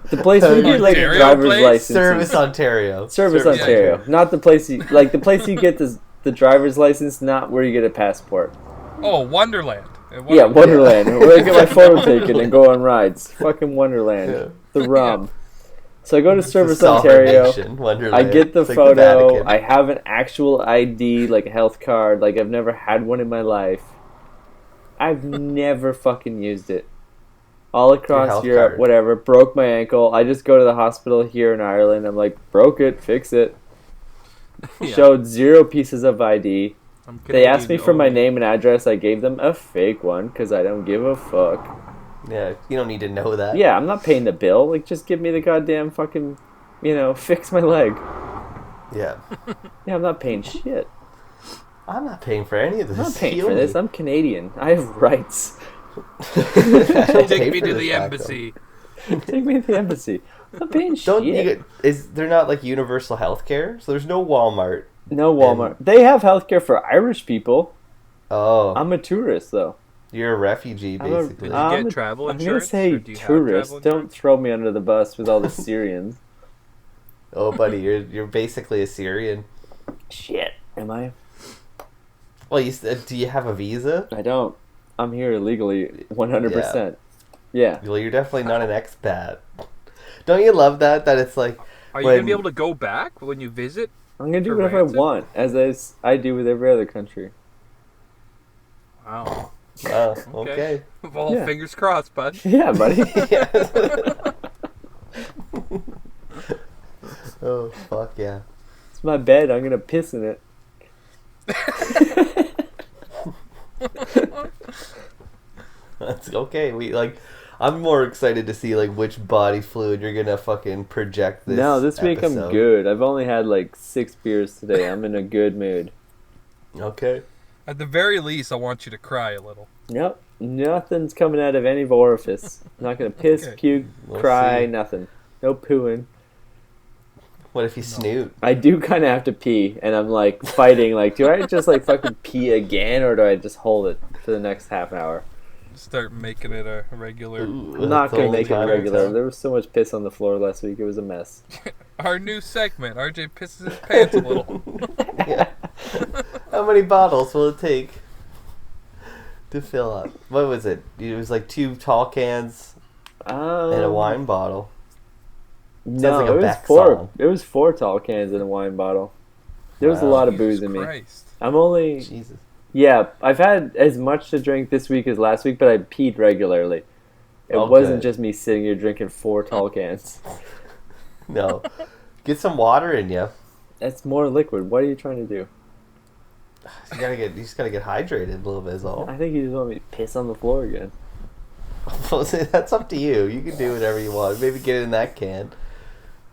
The place where you get like a driver's license. Service Ontario. Service Ontario. Yeah. Not the place you like. The place you get the driver's license, not where you get a passport. Oh, Wonderland. Yeah, Wonderland. Where I get my photo taken and go on rides. Fucking Wonderland. Yeah. The ROM. So I go to Service Ontario. I get the photo. I have an actual ID, like a health card. Like I've never had one in my life. I've never fucking used it. All across Europe, whatever. Broke my ankle. I just go to the hospital here in Ireland. I'm like, broke it, fix it. Yeah. Showed 0 pieces of ID. They asked me for my name and address. I gave them a fake one because I don't give a fuck. Yeah, you don't need to know that. Yeah, I'm not paying the bill. Like, just give me the goddamn fucking, fix my leg. Yeah. Yeah, I'm not paying shit. I'm not paying for any of this. I'm not paying for this. I'm Canadian. I have rights. Take me to the embassy. Take me to the embassy. I'm not paying shit. Is there not like universal health care? So there's no Walmart. No Walmart. They have healthcare for Irish people. Oh. I'm a tourist, though. You're a refugee, basically. Do you get travel insurance? I'm going to say tourist. Don't throw me under the bus with all the Syrians. Oh, buddy, you're basically a Syrian. Shit. Am I? Well, do you have a visa? I don't. I'm here illegally 100%. Yeah. Well, you're definitely not an expat. Don't you love that? That it's like... Are you going to be able to go back when you visit? I'm going to do whatever I want, as I do with every other country. Wow. Okay. Well, fingers crossed, bud. Yeah, buddy. Oh, fuck yeah. It's my bed. I'm going to piss in it. That's okay. I'm more excited to see which body fluid you're gonna fucking project this. No, this week I'm good. I've only had 6 beers today. I'm in a good mood. Okay. At the very least, I want you to cry a little. Nope. Nothing's coming out of any orifice. I'm not gonna piss, puke, cry, nothing. No pooing. What if you snoot? I do kind of have to pee, and I'm fighting. Do I just fucking pee again, or do I just hold it for the next half hour? Start making it a regular. I'm not going to make it regular. There was so much piss on the floor last week. It was a mess. Our new segment. RJ pisses his pants a little. Yeah. How many bottles will it take to fill up? What was it? It was 2 tall cans and a wine bottle. No, it was 4. It was 4 tall cans and a wine bottle. There was a lot of booze in me. I'm only... Jesus. Yeah, I've had as much to drink this week as last week, but I peed regularly. It wasn't just me sitting here drinking 4 tall cans. No. Get some water in you. That's more liquid. What are you trying to do? You just gotta get hydrated a little bit is all. I think you just want me to piss on the floor again. That's up to you. You can do whatever you want. Maybe get it in that can.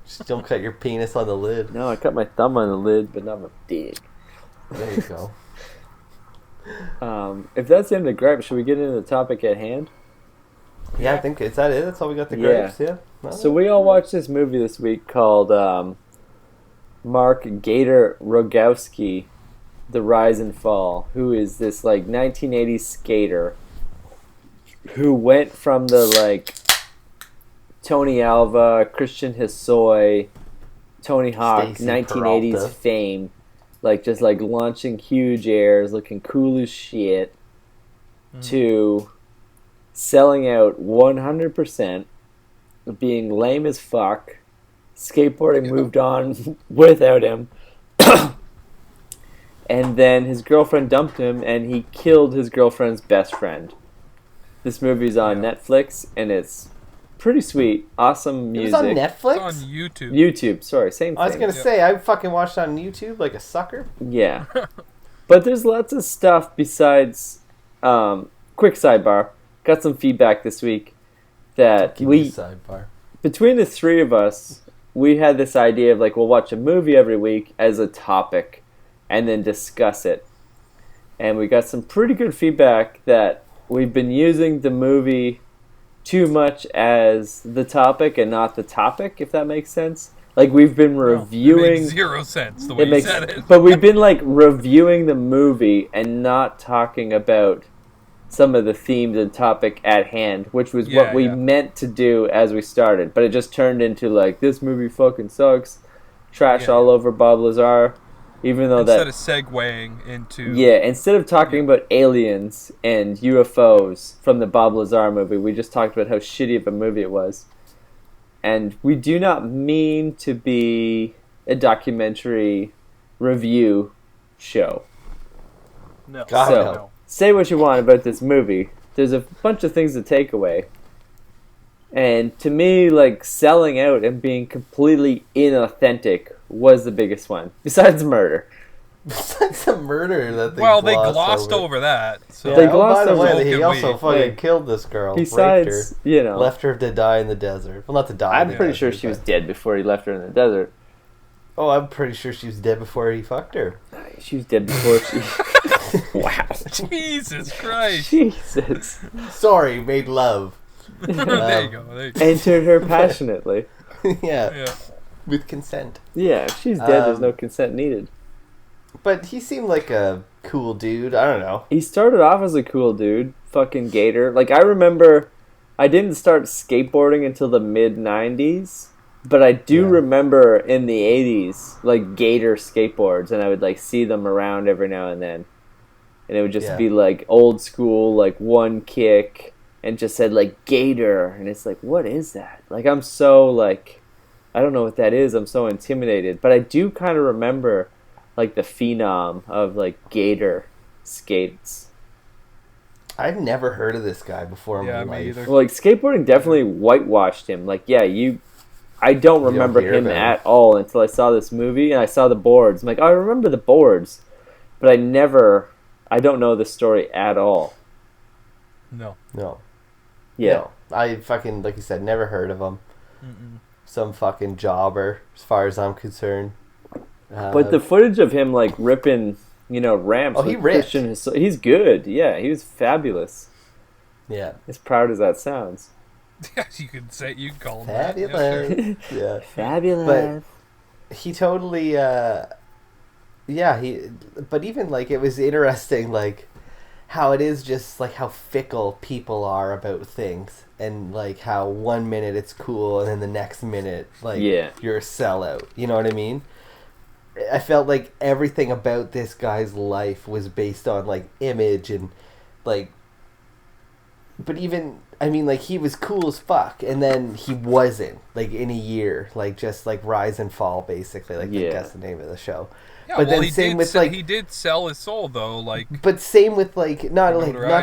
Just don't cut your penis on the lid. No, I cut my thumb on the lid, but not my dick. There you go. If that's the end of the gripe, should we get into the topic at hand? Yeah, I think is that it. That's all we got. The grapes. Yeah. No. So we all watched this movie this week called Mark Gator Rogowski, The Rise and Fall, who is this like 1980s skater who went from the like Tony Alva, Christian Hosoi, Tony Hawk, Stacey 1980s Peralta. fame, like just like launching huge airs, looking cool as shit, to selling out 100%, being lame as fuck, skateboarding moved on without him, and then his girlfriend dumped him and he killed his girlfriend's best friend. This movie's on Netflix and it's pretty sweet, awesome music. It was on Netflix? It's on YouTube. YouTube, sorry, same thing. I was going to say, I fucking watched it on YouTube like a sucker. Yeah. But there's lots of stuff besides, quick sidebar, got some feedback this week that Sidebar. between the three of us, we had this idea of like, we'll watch a movie every week as a topic and then discuss it. And we got some pretty good feedback that we've been using the movie too much as the topic and not the topic, if that makes sense. Like, we've been reviewing... It makes zero sense the way you said it. But we've been, like, reviewing the movie and not talking about some of the themes and topic at hand, which was what we meant to do as we started. But it just turned into, like, this movie fucking sucks. Trash all over Bob Lazar. Even though instead of segueing into... Yeah, instead of talking about aliens and UFOs from the Bob Lazar movie, we just talked about how shitty of a movie it was. And we do not mean to be a review show. No. So, say what you want about this movie. There's a bunch of things to take away. And to me, like, selling out and being completely inauthentic was the biggest one, besides murder. Besides the murder that they they glossed over that. So. Yeah, They glossed by the over way, it. he also fucking killed this girl. Besides, raped her, left her to die in the desert. Well, not to die. I'm pretty sure she was dead before he left her in the desert. Oh, I'm pretty sure she was dead before he fucked her. She was dead before she... Wow. Jesus Christ. Jesus. Sorry, made love. There you go. Entered her passionately. Yeah. With consent. Yeah, if she's dead, there's no consent needed. But he seemed like a cool dude. I don't know. He started off as a cool dude. Fucking Gator. Like, I remember I didn't start skateboarding until the mid-90s. But I do remember in the 80s, like, Gator skateboards. And I would, like, see them around every now and then. And it would just be, like, old school, like, one kick. And just said, like, Gator. And it's like, what is that? Like, I'm so, like... I don't know what that is. I'm so intimidated. But I do kind of remember, like, the phenom of, like, Gator skates. I've never heard of this guy before in my life. Either. Well, like, skateboarding definitely whitewashed him. Like, I don't remember him at all until I saw this movie and I saw the boards. I'm like, oh, I remember the boards. But I don't know the story at all. No. Yeah. No. I fucking, like you said, never heard of him. Some fucking jobber, as far as I'm concerned. But the footage of him, like, ripping, ramps. Oh, he ripped. He's good. Yeah, he was fabulous. Yeah. As proud as that sounds. You can call him fabulous. that. Yeah, sure. Yeah. Fabulous. But he totally, but even, like, it was interesting, like, how it is just, like, how fickle people are about things. And, like, how 1 minute it's cool and then the next minute, like, you're a sellout. You know what I mean? I felt like everything about this guy's life was based on, like, image and, like... But even... I mean, like, he was cool as fuck, and then he wasn't, like, in a year. Like, just, like, rise and fall, basically. Like, that's the name of the show. Yeah, but well, then same with, like... He did sell his soul, though, like... But same with, like, not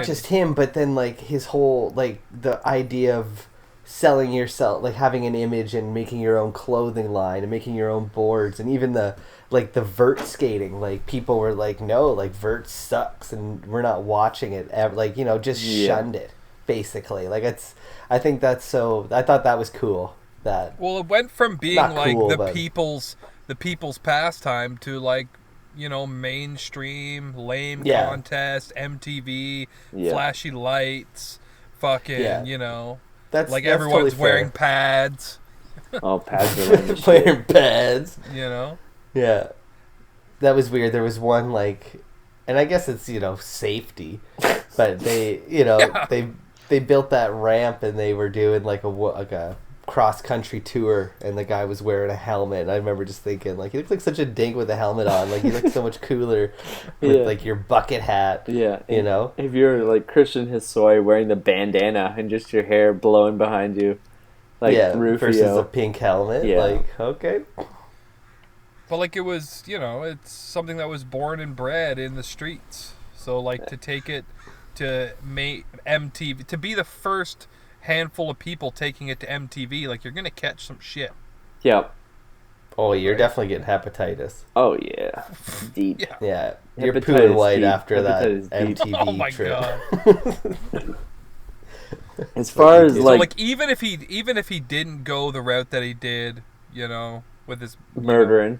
just him, but then, like, his whole, like, the idea of selling yourself, like, having an image and making your own clothing line and making your own boards, and even the vert skating, like, people were like, no, like, vert sucks, and we're not watching it ever, like, just shunned it, basically. Like, I think that's so, I thought that was cool. Well, it went from being, like, cool, the people's pastime to, like, mainstream, lame contest, MTV, flashy lights, fucking, you know, that's everyone's totally wearing pads. Oh, pads are wearing wearing pads. You know? Yeah. That was weird. There was one, like, and I guess it's, you know, safety, but they, you know, they built that ramp and they were doing like a cross-country tour, and the guy was wearing a helmet, and I remember just thinking, like, he looks like such a dink with a helmet on. Like, he looks so much cooler with, like, your bucket hat. Yeah. You know? If you're, like, Christian Hosoi wearing the bandana and just your hair blowing behind you, like, Rufio. Versus a pink helmet. Yeah. Like, okay. But, like, it was, you know, it's something that was born and bred in the streets. So, like, to take it to MTV, to be the first handful of people taking it to MTV, like, you're gonna catch some shit. Yep. Oh, you're definitely getting hepatitis. Oh yeah, deep. Yeah, you're pooing white after that MTV oh my trip. God. As far as like even if he didn't go the route that he did, you know, with his murder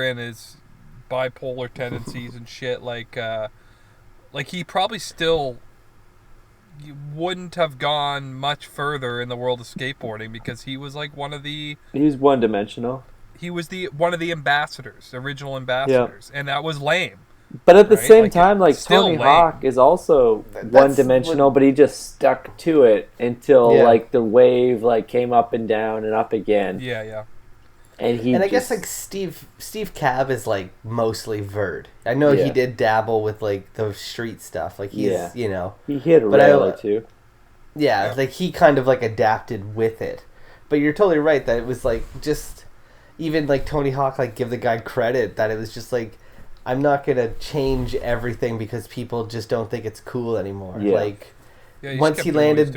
and his bipolar tendencies and shit, like he probably still wouldn't have gone much further in the world of skateboarding, because he was like he was one-dimensional. He was one of the ambassadors, original ambassadors, and that was lame. But at the same time, like, Tony Hawk is also one-dimensional, but he just stuck to it until like the wave like came up and down and up again. Yeah. And I guess like Steve Cab is like mostly vert. I know he did dabble with like the street stuff. Like he's you know, he hit a rail or two. Yeah, like he kind of like adapted with it. But you're totally right that it was like just even like Tony Hawk, like, give the guy credit that it was just like, I'm not gonna change everything because people just don't think it's cool anymore. Yeah. Like once he landed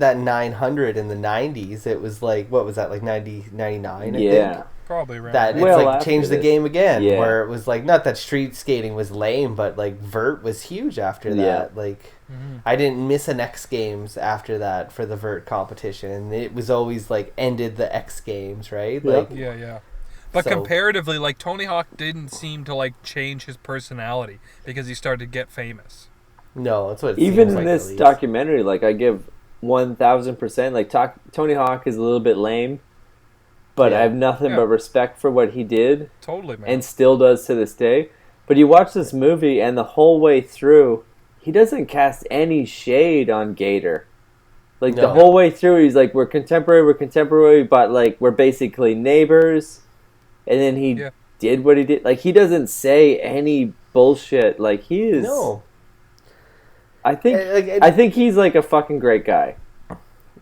that 900 in the 90s, it was like, what was that, like 99, I think? Probably right. That it's like changed the game again, where it was like, not that street skating was lame, but like vert was huge after that. Like I didn't miss an X Games after that for the vert competition, and it was always like ended the X Games, right? Like But comparatively, like, Tony Hawk didn't seem to like change his personality because he started to get famous. No, that's what it even seems in like, this documentary, like, I give 1,000%. Like, Tony Hawk is a little bit lame, but I have nothing but respect for what he did. Totally, man. And still does to this day. But you watch this movie, and the whole way through, he doesn't cast any shade on Gator. Like, the whole way through, he's like, we're contemporary, but, like, we're basically neighbors. And then he did what he did. Like, he doesn't say any bullshit. Like, he is... No. I think he's, like, a fucking great guy.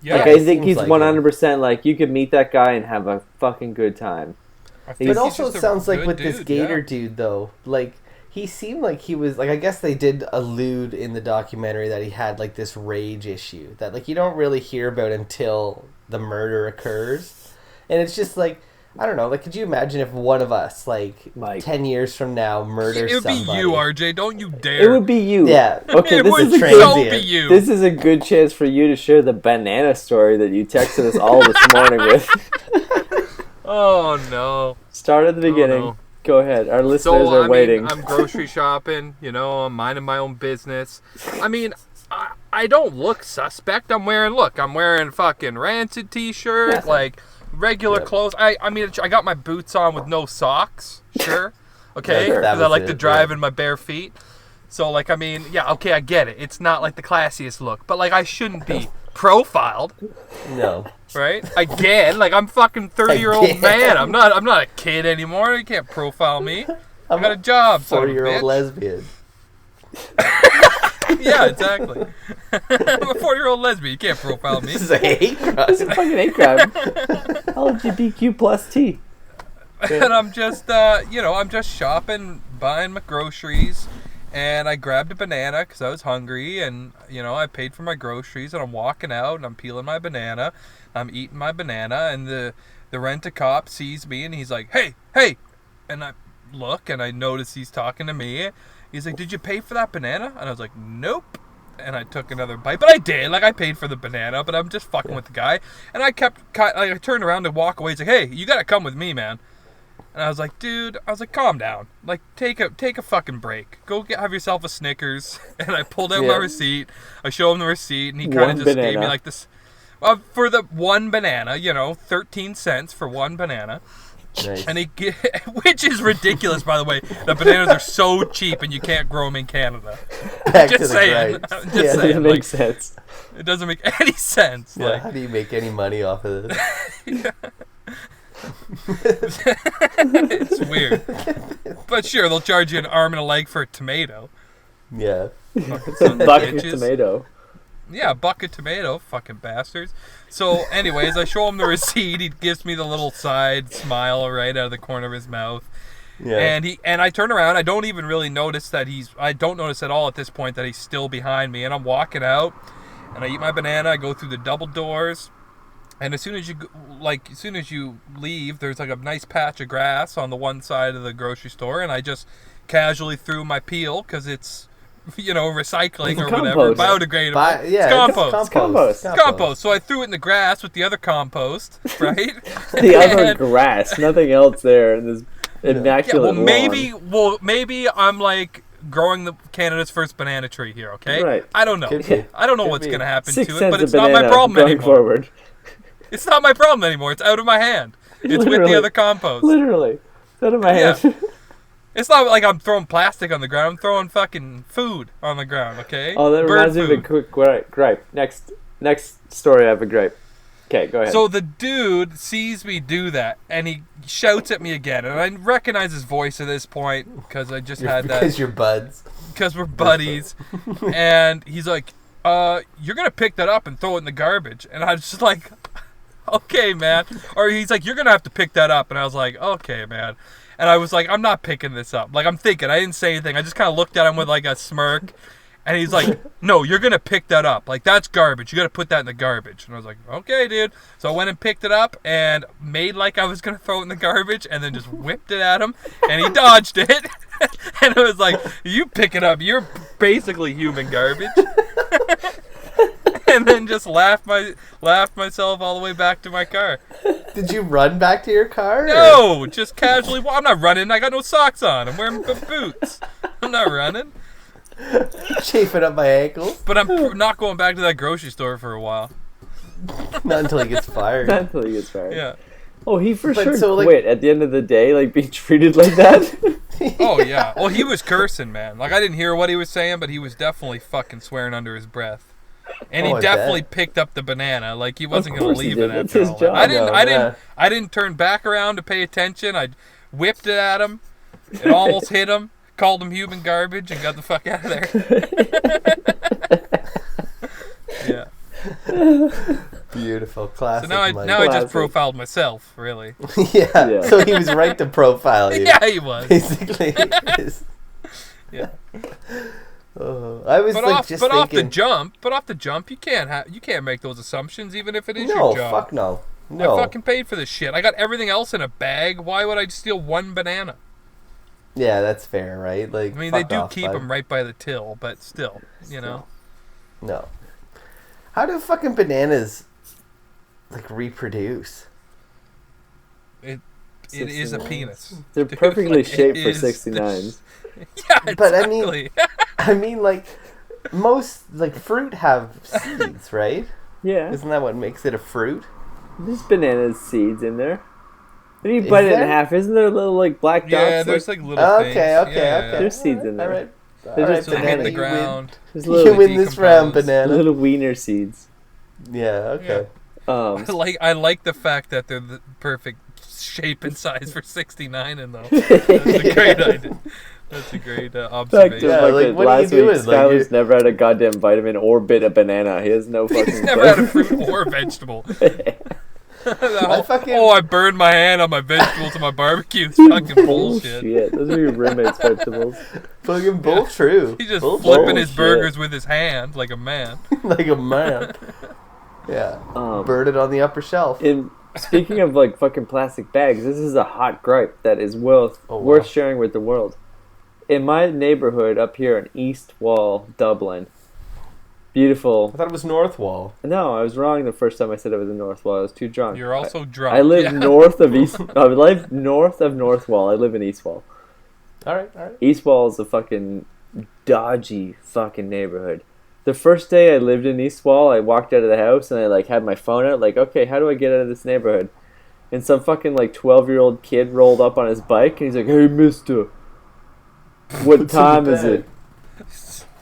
Yeah, like, I think he's like 100%, like, you could meet that guy and have a fucking good time. It also sounds like with this Gator dude, though, like, he seemed like he was, like, I guess they did allude in the documentary that he had, like, this rage issue that, like, you don't really hear about until the murder occurs. And it's just, like, I don't know, like, could you imagine if one of us, like 10 years from now, murders somebody? It would be you, RJ. Don't you dare. It would be you. Yeah. Okay, this is a good chance for you to share the banana story that you texted us all this morning with. Oh, no. Start at the beginning. Oh, no. Go ahead. Our listeners are waiting. I'm grocery shopping, you know, I'm minding my own business. I mean, I don't look suspect. I'm wearing fucking Rancid t-shirt, like... regular clothes. I mean, I got my boots on with no socks. Sure. Okay. Because I like to drive in my bare feet. So, like, I mean, okay, I get it. It's not, like, the classiest look. But, like, I shouldn't be profiled. No. Right? Again, like, I'm fucking 30-year-old man. I'm not a kid anymore. You can't profile me. I got a job, 40-year-old lesbian. Yeah, exactly. I'm a 40-year-old lesbian. You can't profile me. This is a hate crime. It's a fucking hate crime. LGBTQ plus T. And I'm just, I'm just shopping, buying my groceries, and I grabbed a banana because I was hungry, and, you know, I paid for my groceries, and I'm walking out, and I'm peeling my banana. I'm eating my banana, and the rent-a-cop sees me, and he's like, hey! And I look, and I notice he's talking to me. He's like, did you pay for that banana? And I was like, nope. And I took another bite. But I did. Like, I paid for the banana, but I'm just fucking with the guy. And I turned around to walk away. He's like, hey, you got to come with me, man. And I was like, dude, calm down. Like, take a fucking break. Go have yourself a Snickers. And I pulled out my receipt. I show him the receipt, and he kind of just gave me like this. For the one banana, 13 cents for one banana. Nice. And which is ridiculous, by the way. The bananas are so cheap, and you can't grow them in Canada. Just saying. It doesn't make sense. It doesn't make any sense. Yeah, how do you make any money off of this? It's weird. But sure, they'll charge you an arm and a leg for a tomato. Yeah. It's a bucket of tomato. Yeah, a bucket tomato, fucking bastards. So, anyways, I show him the receipt. He gives me the little side smile right out of the corner of his mouth. Yeah. And I turn around. I don't even really notice that I don't notice at all at this point that he's still behind me. And I'm walking out, and I eat my banana. I go through the double doors. And as soon as you leave, there's like a nice patch of grass on the one side of the grocery store, and I just casually threw my peel because it's, recycling or whatever, biodegradable. It's compost. So I threw it in the grass with the other compost, right? The other grass, nothing else there in this immaculate lawn. Maybe I'm like growing Canada's first banana tree here. Okay, right? I don't know. I don't know what's gonna happen to it, but it's not my problem anymore. Forward. It's not my problem anymore. It's out of my hand. It's with the other compost. Literally. It's out of my hand. Yeah. It's not like I'm throwing plastic on the ground. I'm throwing fucking food on the ground, okay? Oh, that reminds me of a quick gripe. Next story, I have a gripe. Okay, go ahead. So the dude sees me do that, and he shouts at me again. And I recognize his voice at this point because I just had that. Because you're buds. Because we're buddies. And he's like, you're going to pick that up and throw it in the garbage. And I was just like... Okay, man. Or he's like, you're going to have to pick that up. And I was like, okay, man. And I was like, I'm not picking this up. Like, I'm thinking. I didn't say anything. I just kind of looked at him with, like, a smirk. And he's like, no, you're going to pick that up. Like, that's garbage. You got to put that in the garbage. And I was like, okay, dude. So I went and picked it up and made like I was going to throw it in the garbage and then just whipped it at him. And he dodged it. And it was like, you pick it up. You're basically human garbage. And then just laughed myself all the way back to my car. Did you run back to your car? No, just casually. Well, I'm not running. I got no socks on. I'm wearing boots. I'm not running. Chafing up my ankles. But I'm not going back to that grocery store for a while. Not until he gets fired. Yeah. Oh, he for sure quit at the end of the day, like being treated like that. Oh, yeah. Well, he was cursing, man. Like, I didn't hear what he was saying, but he was definitely fucking swearing under his breath. And he definitely picked up the banana. Like, he wasn't going to leave it after all that. I didn't turn back around to pay attention. I whipped it at him. It almost hit him. Called him human garbage and got the fuck out of there. Yeah. Beautiful. Classic. So now I just profiled myself, really. Yeah. So he was right to profile you. Yeah, he was. Basically. Yeah. I was thinking. Off the jump, you can't make those assumptions, even if it is your job. No, fuck no. I fucking paid for this shit. I got everything else in a bag. Why would I steal one banana? Yeah, that's fair, right? Like, I mean, they do keep them right by the till, but still, you know. No. How do fucking bananas like reproduce? It is a penis. They're perfectly shaped for 69s. Yeah, exactly. But I mean, like most like fruit have seeds, right? Yeah. Isn't that what makes it a fruit? There's banana seeds in there. If you bite it in half, isn't there little like black dots? Yeah, there's like little things. Okay. There's seeds in there. All right. They're just banana. The ground. You win this round, banana. Little wiener seeds. Yeah. Okay. Yeah. I like the fact that they're the perfect shape and size for 69 in though. That's a great idea. That's a great observation. Yeah, like, what are you doing? Skyler's never had a goddamn vitamin or bit of banana. He has no fucking... He's never had a fruit or vegetable. I burned my hand on my vegetables and my barbecue. It's fucking bullshit. Those are your roommate's vegetables. Fucking true. He's just flipping his burgers with his hand like a man. Like a man. Yeah. Burn it on the upper shelf. Speaking of like fucking plastic bags, this is a hot gripe that is worth sharing with the world. In my neighborhood up here in East Wall, Dublin, beautiful. I thought it was Northwall. No, I was wrong the first time I said it was in Northwall. I was too drunk. You're also drunk. I live north of East. I live north of Northwall. I live in Eastwall. All right. Eastwall is a fucking dodgy fucking neighborhood. The first day I lived in Eastwall, I walked out of the house and I like had my phone out, like, okay, how do I get out of this neighborhood? And some fucking like 12-year-old kid rolled up on his bike and he's like, "Hey, mister, what time is it?"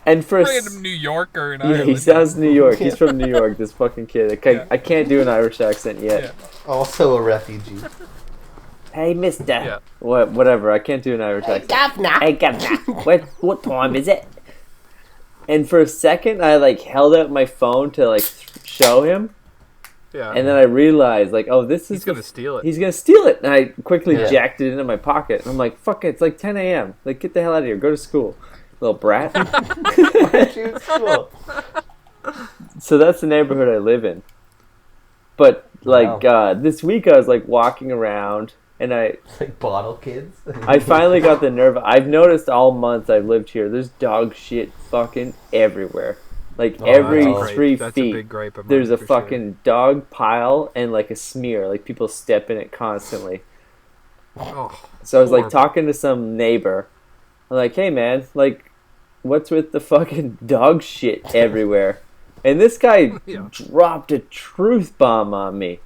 And for random New Yorker in Ireland. he sounds New York. He's from New York. This fucking kid. I can't do an Irish accent yet. Yeah. Also a refugee. Hey, mister. Yeah. Whatever. I can't do an Irish accent. Hey, governor. What time is it? And for a second, I like held out my phone to like show him. Yeah. And then I realized, like, oh, he's gonna steal it. He's gonna steal it. And I quickly jacked it into my pocket. And I'm like, fuck it. It's like 10 a.m. Like, get the hell out of here. Go to school. Little brat. Why'd you school? So that's the neighborhood I live in. But like this week I was like walking around and like bottle kids. I finally got the nerve. I've noticed all month I've lived here, there's dog shit fucking everywhere. Like every 3 That's feet a big gripe of mine, there's a for fucking dog pile and like a smear. Like people step in it constantly. Oh, So I was like talking to some neighbor. I'm like, hey man, like what's with the fucking dog shit everywhere? And this guy dropped a truth bomb on me.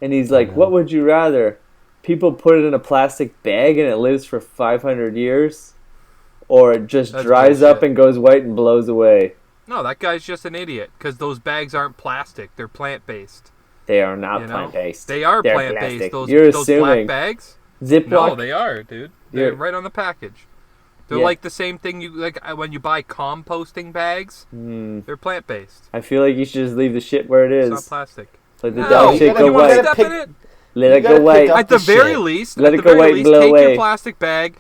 And he's like, what would you rather? People put it in a plastic bag and it lives for 500 years? Or it just dries up and goes white and blows away? No, that guy's just an idiot. Because those bags aren't plastic. They're plant-based. They are not plant-based. They are They're plant-based. plastic. Those You're black assuming bags? Ziploc? No, they are, dude. They're right on the package. They're Yeah. like the same thing you like when you buy composting bags. They're plant-based. I feel like you should just leave the shit where it is. It's not plastic. Let the No, dog shit go you want to white. step in it? Let it go white. At the very least, Let it go white and blow take away. your plastic bag.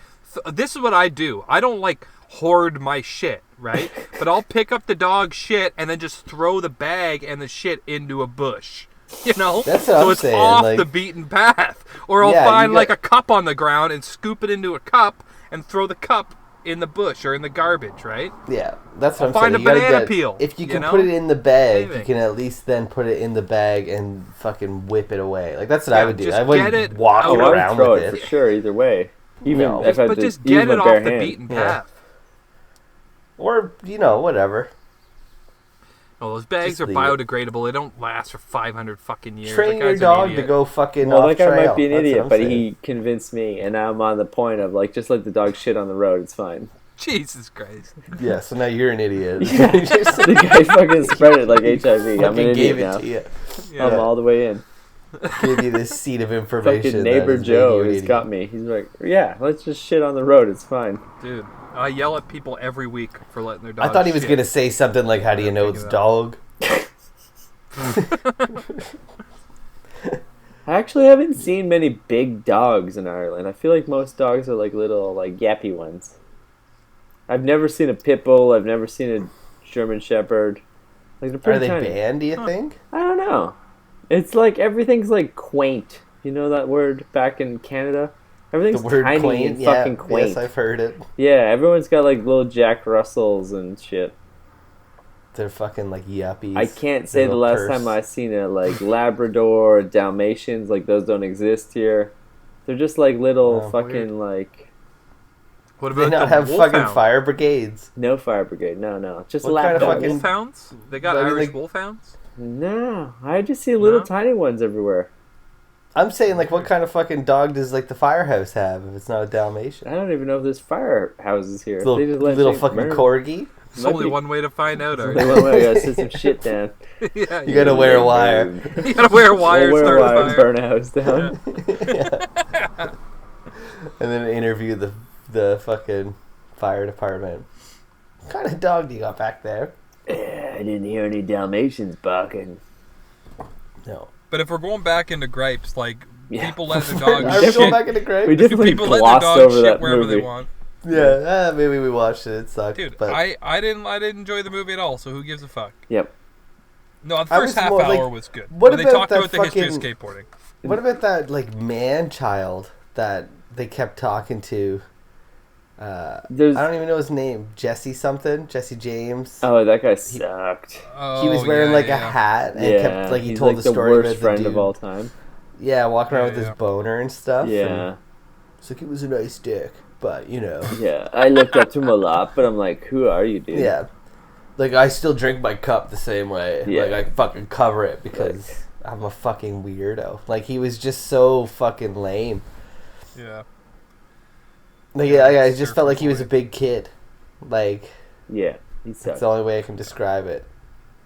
This is what I do. I don't like hoard my shit, right? But I'll pick up the dog shit and then just throw the bag and the shit into a bush. You know? That's what so I'm it's saying, off like- the beaten path. Or I'll find like a cup on the ground and scoop it into a cup and throw the cup in the bush or in the garbage, right? Yeah, that's what I'm find saying. a banana peel. If you can know? put it in the bag, Anything. you can at least then put it in the bag and fucking whip it away. Like that's what I would do. just I wouldn't get it walk out. I would around throw with it it. for sure either way. Even No. if I had But to just use get my it bare off the hand. beaten path. Or whatever. Oh, those bags Just are leave it. biodegradable. They don't last for 500 fucking years. Train That your guy's an dog to idiot. go fucking Well, off that guy trail. might be an That's what idiot, I'm but saying. he convinced me, and now I'm on the point of like, just let the dog shit on the road. It's fine. Jesus Christ. Yeah, so now you're an idiot. The guy fucking spread it like HIV. I'm an Fucking idiot gave it now. to you. Yeah. I'm all the way in. Give you this seed of information. Fucking that neighbor has made Joe you an has idiot. got me. He's like, yeah, let's just shit on the road. It's fine. Dude, I yell at people every week for letting their dogs I thought he was shit. going to say something like, how do you know it's dog? I actually haven't seen many big dogs in Ireland. I feel like most dogs are like little, like yappy ones. I've never seen a pit bull. I've never seen a German Shepherd. Like they're Are pretty they tiny. banned, do you think? I don't know. It's like everything's like quaint. You know that word back in Canada? Everything's The word tiny quaint? and fucking Yeah, quaint. yes, I've heard it. Yeah, everyone's got like little Jack Russells and shit. They're fucking like yuppies. I can't say the last time I seen a like Labrador or Dalmatians. Like those don't exist here. They're just like little Oh, fucking like What They about not the have fucking wolfhound? fire brigades. no fire brigade. No, just What kind of lapdogs. fucking- Wolfhounds? They got I mean, Irish like- wolfhounds? No, I just see little No? tiny ones everywhere. I'm saying, like, what kind of fucking dog does, like, the firehouse have if it's not a Dalmatian? I don't even know if there's firehouses here. Little, They just let little you fucking burn. corgi? There's Might only be- one way to find out, Art. Wait, I gotta sit some shit down. Yeah, You gotta wear a wire. you gotta wear a wire, Wear start a a wire, fire. burn a house down. And then interview the fucking fire department. What kind of dog do you got back there? Yeah, I didn't hear any Dalmatians barking. No. But if we're going back into gripes, like Yeah. people let their Are dogs we going shit. back into grave? We definitely People let their glossed dogs over shit that wherever movie. they want. Yeah, maybe we watched it. It sucked. Dude, but I didn't enjoy the movie at all. So who gives a fuck? Yep. No, the I first was half more hour like, was good. what When they about talked that about the history of fucking- skateboarding. what about that, like, man-child that they kept talking to? I don't even know his name. Jesse something. Jesse James. Oh, that guy sucked. He was wearing a hat and kept he told the story about the worst friend of all time. Yeah, walking around with his boner and stuff. Yeah. It's like, it was a nice dick, but Yeah, I looked up to him a lot, but I'm like, who are you, dude? Yeah. Like, I still drink my cup the same way. Yeah. Like, I fucking cover it because I'm a fucking weirdo. Like, he was just so fucking lame. Yeah. Like, I just felt like he was a big kid. Like, yeah, he sucked. That's the only way I can describe it.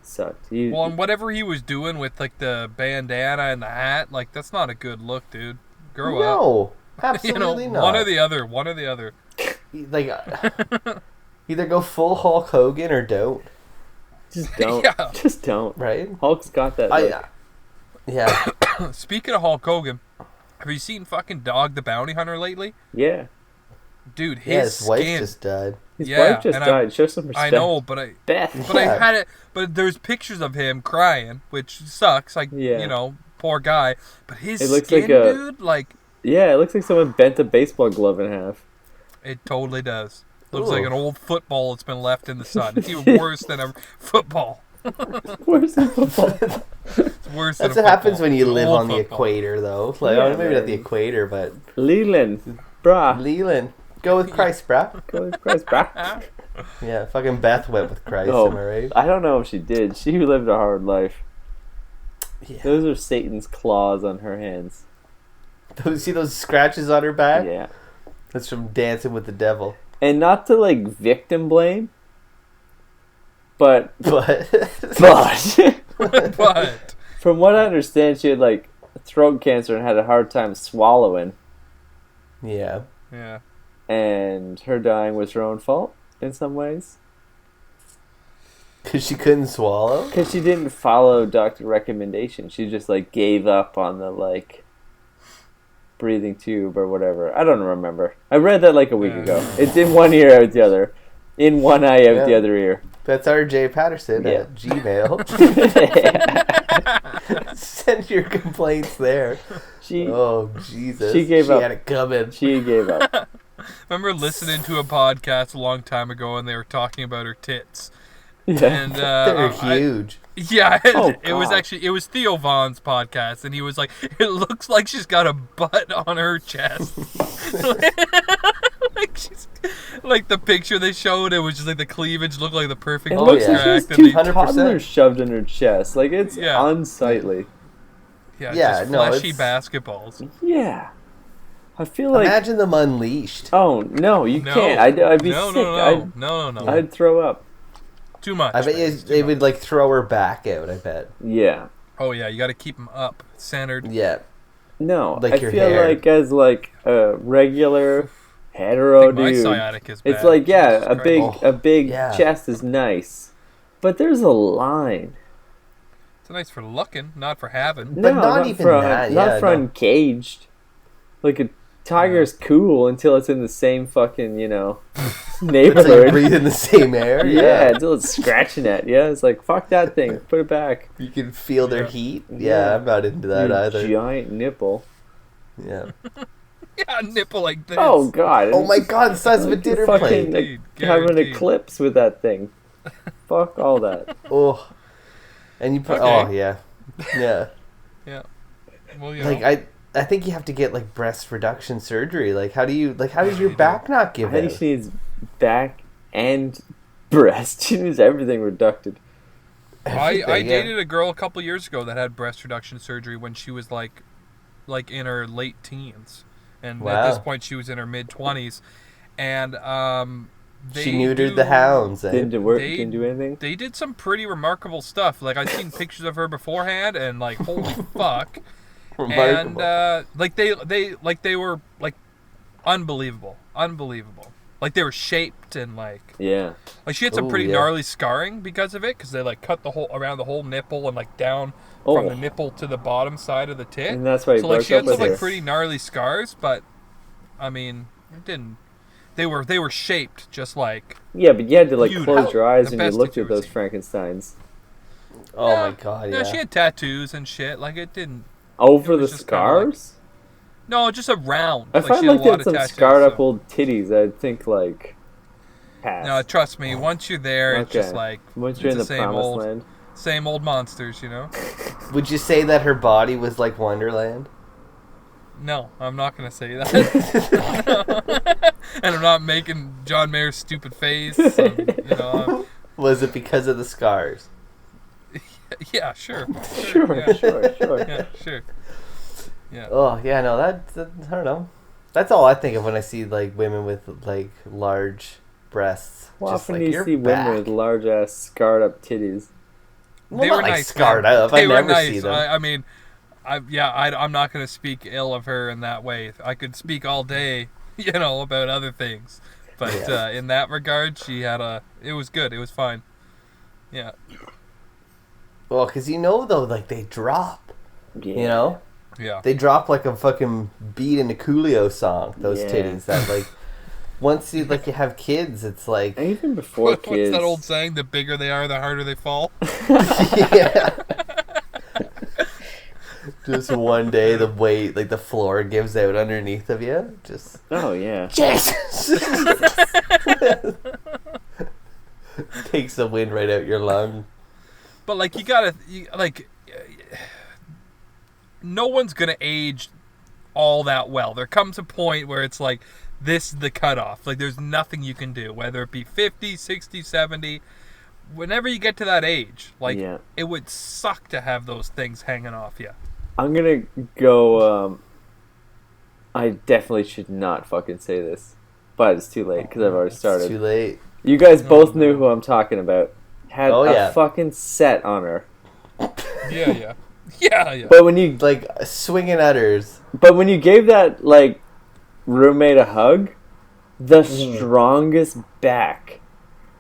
Sucked. Well, and whatever he was doing with like the bandana and the hat, like that's not a good look, dude. Grow up. No, absolutely not. One or the other. One or the other. Like, either go full Hulk Hogan or don't. Just don't. Yeah. Just don't. Right? Hulk's got that look. Yeah. Speaking of Hulk Hogan, have you seen fucking Dog the Bounty Hunter lately? Yeah. Dude, his wife just died. His wife just died. Show some respect. I know, but I had it. But there's pictures of him crying, which sucks. Like, poor guy. But his skin, dude, like. Yeah, it looks like someone bent a baseball glove in half. It totally does. Looks like an old football that's been left in the sun. It's even worse than a football. Worse than football. It's worse than That's what happens when you live on the equator, though. Like, maybe not the equator, but. Leland. Brah. Leland. Go with Christ, brah. Go with Christ, brah. Yeah, fucking Beth went with Christ, am I right? I don't know if she did. She lived a hard life. Yeah. Those are Satan's claws on her hands. See those scratches on her back? Yeah. That's from Dancing with the Devil. And not to, like, victim blame, but from what I understand, she had, like, throat cancer and had a hard time swallowing. Yeah. Yeah. And her dying was her own fault in some ways. Because she couldn't swallow? Because she didn't follow doctor recommendations. She just, like, gave up on the, like, breathing tube or whatever. I don't remember. I read that, like, a week ago. It's in one ear, out the other. In one eye, out the other ear. That's R.J. Patterson at Gmail. Send your complaints there. Oh, Jesus. She gave up. She had it coming. She gave up. Remember listening to a podcast a long time ago and they were talking about her tits. Yeah. And they're huge. It was Theo Vaughn's podcast, and he was like, it looks like she's got a butt on her chest. Like the picture they showed, it was just like the cleavage looked like the perfect. It looks like there's 2 toddlers shoved in her chest. Like, it's unsightly. Yeah, just fleshy basketballs. Yeah. I feel like... Imagine them unleashed. Oh, no, you can't. I'd be sick. No. I'd throw up. Too much. I bet they would, like, throw her back out, I bet. Yeah. Oh, yeah, you got to keep them up, centered. Yeah. No, like I your feel hair. like as, like, a regular hetero dude... My sciatic is bad. It's like, a big chest is nice. But there's a line. It's nice for looking, not for having. But not even that. Not for uncaged. Like, a tiger's cool until it's in the same fucking, neighborhood. Until you breathe in the same air. Yeah, until it's scratching at you. It's like, fuck that thing. Put it back. You can feel their heat. Yeah, I'm not into that either. Giant nipple. Yeah. Yeah, a nipple like this. Oh, God. Oh, my God, the size of a dinner plate. Like, have an eclipse with that thing. Fuck all that. Oh. And you put... Okay. Oh, yeah. Yeah. Yeah. Well, like, I think you have to get, like, breast reduction surgery. Like, how does your back not give out? I think she needs back and breast. She needs everything reducted. I dated a girl a couple years ago that had breast reduction surgery when she was, like in her late teens. And at this point, she was in her mid-20s. And, she neutered the hounds. Didn't do anything? They did some pretty remarkable stuff. Like, I've seen pictures of her beforehand, and, like, holy fuck. Remarkable. And they were like unbelievable. Like they were shaped and like she had some pretty gnarly scarring because of it, because they like cut around the whole nipple and like down from the nipple to the bottom side of the tit. And that's why so like she had some like pretty gnarly scars, but I mean it didn't. They were shaped just like but you had to like close your eyes when you looked at those Frankensteins. Oh my God! Yeah, she had tattoos and shit. Like it didn't. Over the scars? No, just a round. I find like they had some scarred up old titties. I'd think like. Pass. No, trust me. Once you're there, it's just like once you're in the promised land. Same old monsters, you know. Would you say that her body was like Wonderland? No, I'm not gonna say that. And I'm not making John Mayer's stupid face. Was it because of the scars? Yeah, sure. Sure. Yeah, sure. Yeah. Oh yeah, no, that I don't know. That's all I think of when I see like women with like large breasts. Well, just often like, you see women with large ass scarred up titties. Well, they were like nice, scarred up. I never see them. I mean, I'm not going to speak ill of her in that way. I could speak all day, about other things, but in that regard, it was good. It was fine. Yeah. Well, because though, like they drop. Yeah. Yeah. They drop like a fucking beat in a Coolio song. Those titties that like. Once you have kids, it's like even before kids. What's that old saying? The bigger they are, the harder they fall. Yeah. Just one day, the weight, like the floor, gives out underneath of you. Just Jesus. Takes the wind right out your lung. But like no one's gonna age all that well. There comes a point where it's like. This is the cutoff. Like, there's nothing you can do, whether it be 50, 60, 70. Whenever you get to that age, it would suck to have those things hanging off you. I'm going to go, I definitely should not fucking say this, but it's too late because I've already started. It's too late. You guys both knew who I'm talking about. Had a fucking set on her. Yeah. But when you... Like, swinging udders. But when you gave that, roommate a hug, the strongest back.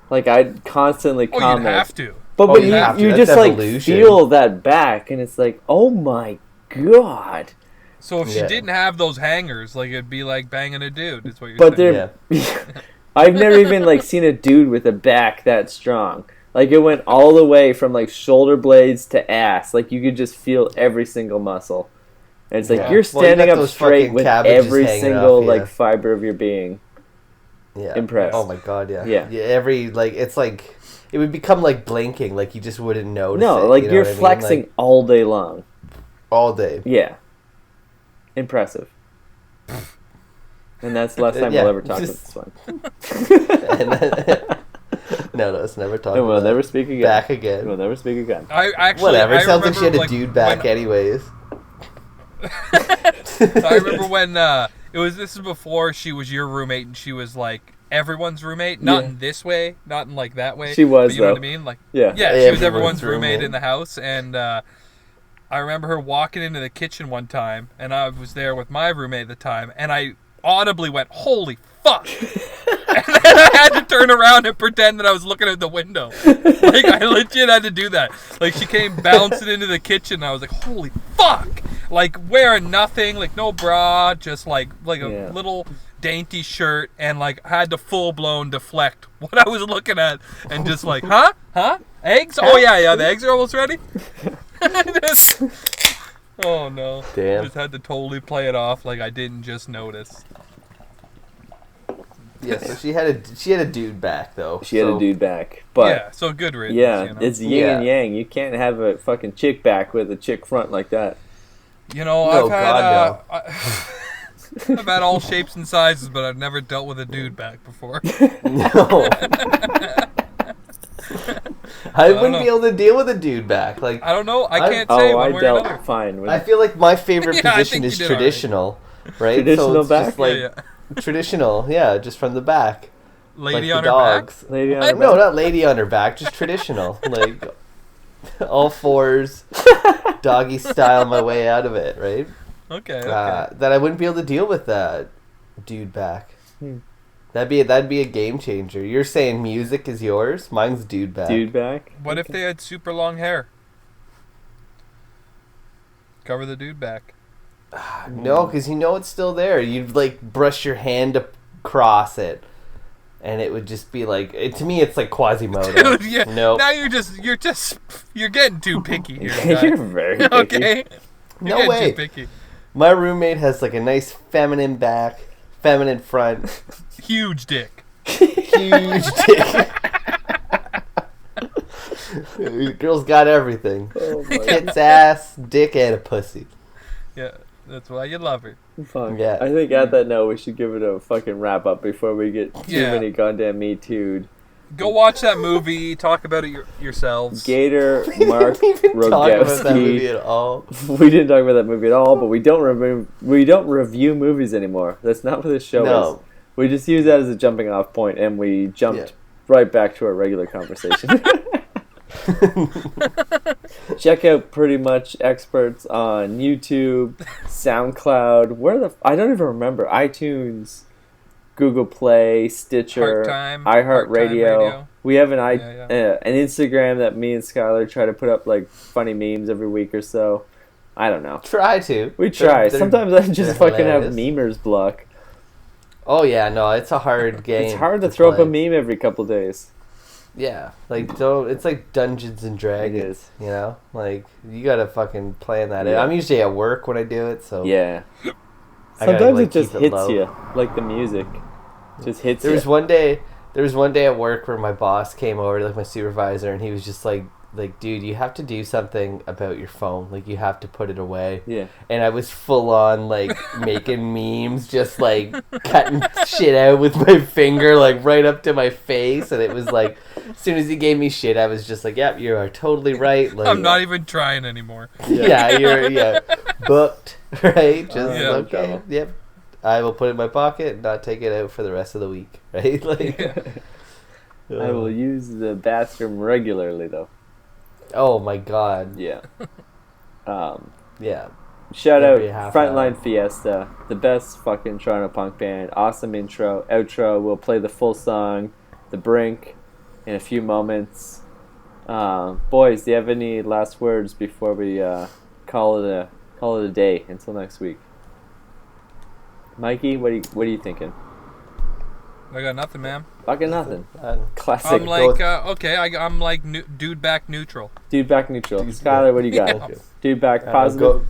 Like I'd constantly comment. You'd have to. But when you just feel that back, and it's like, oh my god. So if she didn't have those hangers, it'd be like banging a dude. Is what you're saying. I've never even seen a dude with a back that strong. It went all the way from shoulder blades to ass. You could just feel every single muscle. And it's you're standing up straight with every single fiber of your being. Yeah. Impressed. Oh my god, yeah. Yeah. Every it's it would become blinking, you just wouldn't notice. No, you're flexing all day long. All day. Yeah. Impressive. And that's the last time we'll ever talk about this one. No, it's never talking. And we'll never speak again. Back again. We'll never speak again. Whatever. It sounds like she had a dude back, anyways. I remember when this is before she was your roommate and she was everyone's roommate, not in this way, not in that way. She was, but you know what I mean? She was everyone's roommate in the house, and I remember her walking into the kitchen one time, and I was there with my roommate at the time, and I audibly went, "Holy fuck!" And then I had to turn around and pretend that I was looking out the window. I legit had to do that. She came bouncing into the kitchen, and I was like, "Holy fuck!" Wearing nothing, no bra, just a little dainty shirt, and had to full blown deflect what I was looking at, and just huh? Eggs? Oh yeah, the eggs are almost ready. Oh no! Damn. Just had to totally play it off like I didn't just notice. Yeah, so she had a dude back though. She had a dude back, but so good riddance. Yeah, it's yin and yang. You can't have a fucking chick back with a chick front like that. I've had all shapes and sizes, but I've never dealt with a dude back before. No. I wouldn't be able to deal with a dude back. I don't know. I can't say one way or another. Fine with I feel like my favorite position is traditional, right? Traditional so back? Just traditional, just from the back. Lady on her back? Lady on her back? No, not lady on her back, just traditional. All fours, doggy style my way out of it, right? Okay. That I wouldn't be able to deal with that dude back. That'd be a game changer. You're saying music is yours? Mine's dude back. Dude back? What if they had super long hair? Cover the dude back. No, because it's still there. You'd brush your hand across it, and it would just be to me, it's Quasimodo. Dude, yeah. No. Now you're getting too picky here. You're very picky. Okay. No way. Too picky. My roommate has like a nice feminine back, feminine front. Huge dick. Huge dick. Girl's got everything. Oh my Tits, ass, dick, and a pussy. Yeah, that's why you love her. Fuck. Yeah. I think at that note we should give it a fucking wrap up before we get too many goddamn Me Too'd. Go watch that movie. Talk about it yourselves. Gator Mark Rogowski. Talk about that movie at all. We didn't talk about that movie at all, but we don't review movies anymore. That's not what this show is. We just use that as a jumping off point, and we jumped right back to our regular conversation. Check out Pretty Much Experts on YouTube, SoundCloud. I don't even remember. iTunes, Google Play, Stitcher, iHeartRadio. We have an Instagram that me and Skyler try to put up like funny memes every week or so. I don't know. Try to. We try. Sometimes I just fucking have memers block. Oh yeah, no, it's a hard game. It's hard to throw up a meme every couple days. Yeah, like it's like Dungeons and Dragons. You know, like you gotta fucking plan that out. I'm usually at work when I do it, so yeah. Sometimes it just hits you, like the music. Just hits you. There was one day at work where my boss came over, like my supervisor, and he was just like, dude, you have to do something about your phone. Like, you have to put it away. Yeah. And I was full on, like, making memes, just, like, cutting shit out with my finger, like, right up to my face. And it was like, as soon as he gave me shit, I was just like, yep, you are totally right. Like, I'm not even trying anymore. Yeah, you're booked, right? Just, okay, yep. I will put it in my pocket and not take it out for the rest of the week, right? Like, I will use the bathroom regularly, though. Oh my god. Yeah. Yeah. Shout out Frontline Fiesta, the best fucking Toronto punk band. Awesome intro, outro. We'll play the full song, The Brink, in a few moments. Boys, do you have any last words before we call it a day until next week? Mikey, what are you thinking? I got nothing, man. Fucking nothing. Classic. I'm like, I'm like dude back neutral. Dude back neutral. Skyler, what do you got? Yeah. Dude back positive?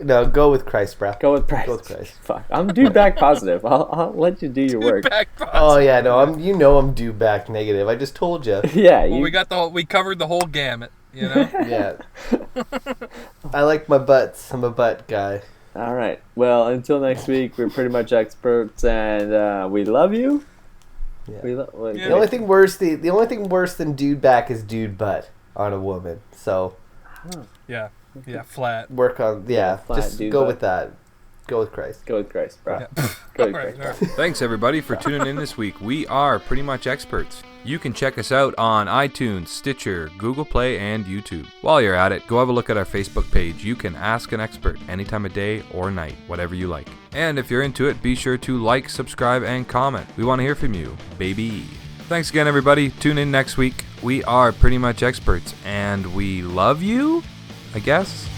Go with Christ, bro. Go with Christ. Fuck. I'm dude back positive. I'll let you do your work. Dude back positive. Oh yeah, no, I'm dude back negative. I just told you. Yeah. Well, we covered the whole gamut, you know? Yeah. I like my butts. I'm a butt guy. All right. Well, until next week, we're Pretty Much Experts, and we love you. Yeah. The only thing worse than dude back is dude butt on a woman. So yeah, flat. Work on flat, just go butt. with that. Go with Christ. Go with Christ, bro. Yeah. Go with Christ. Right. Thanks everybody for tuning in this week. We are Pretty Much Experts. You can check us out on iTunes, Stitcher, Google Play, and YouTube. While you're at it, go have a look at our Facebook page. You can ask an expert any time of day or night, whatever you like. And if you're into it, be sure to like, subscribe, and comment. We want to hear from you, baby. Thanks again, everybody. Tune in next week. We are Pretty Much Experts, and we love you, I guess.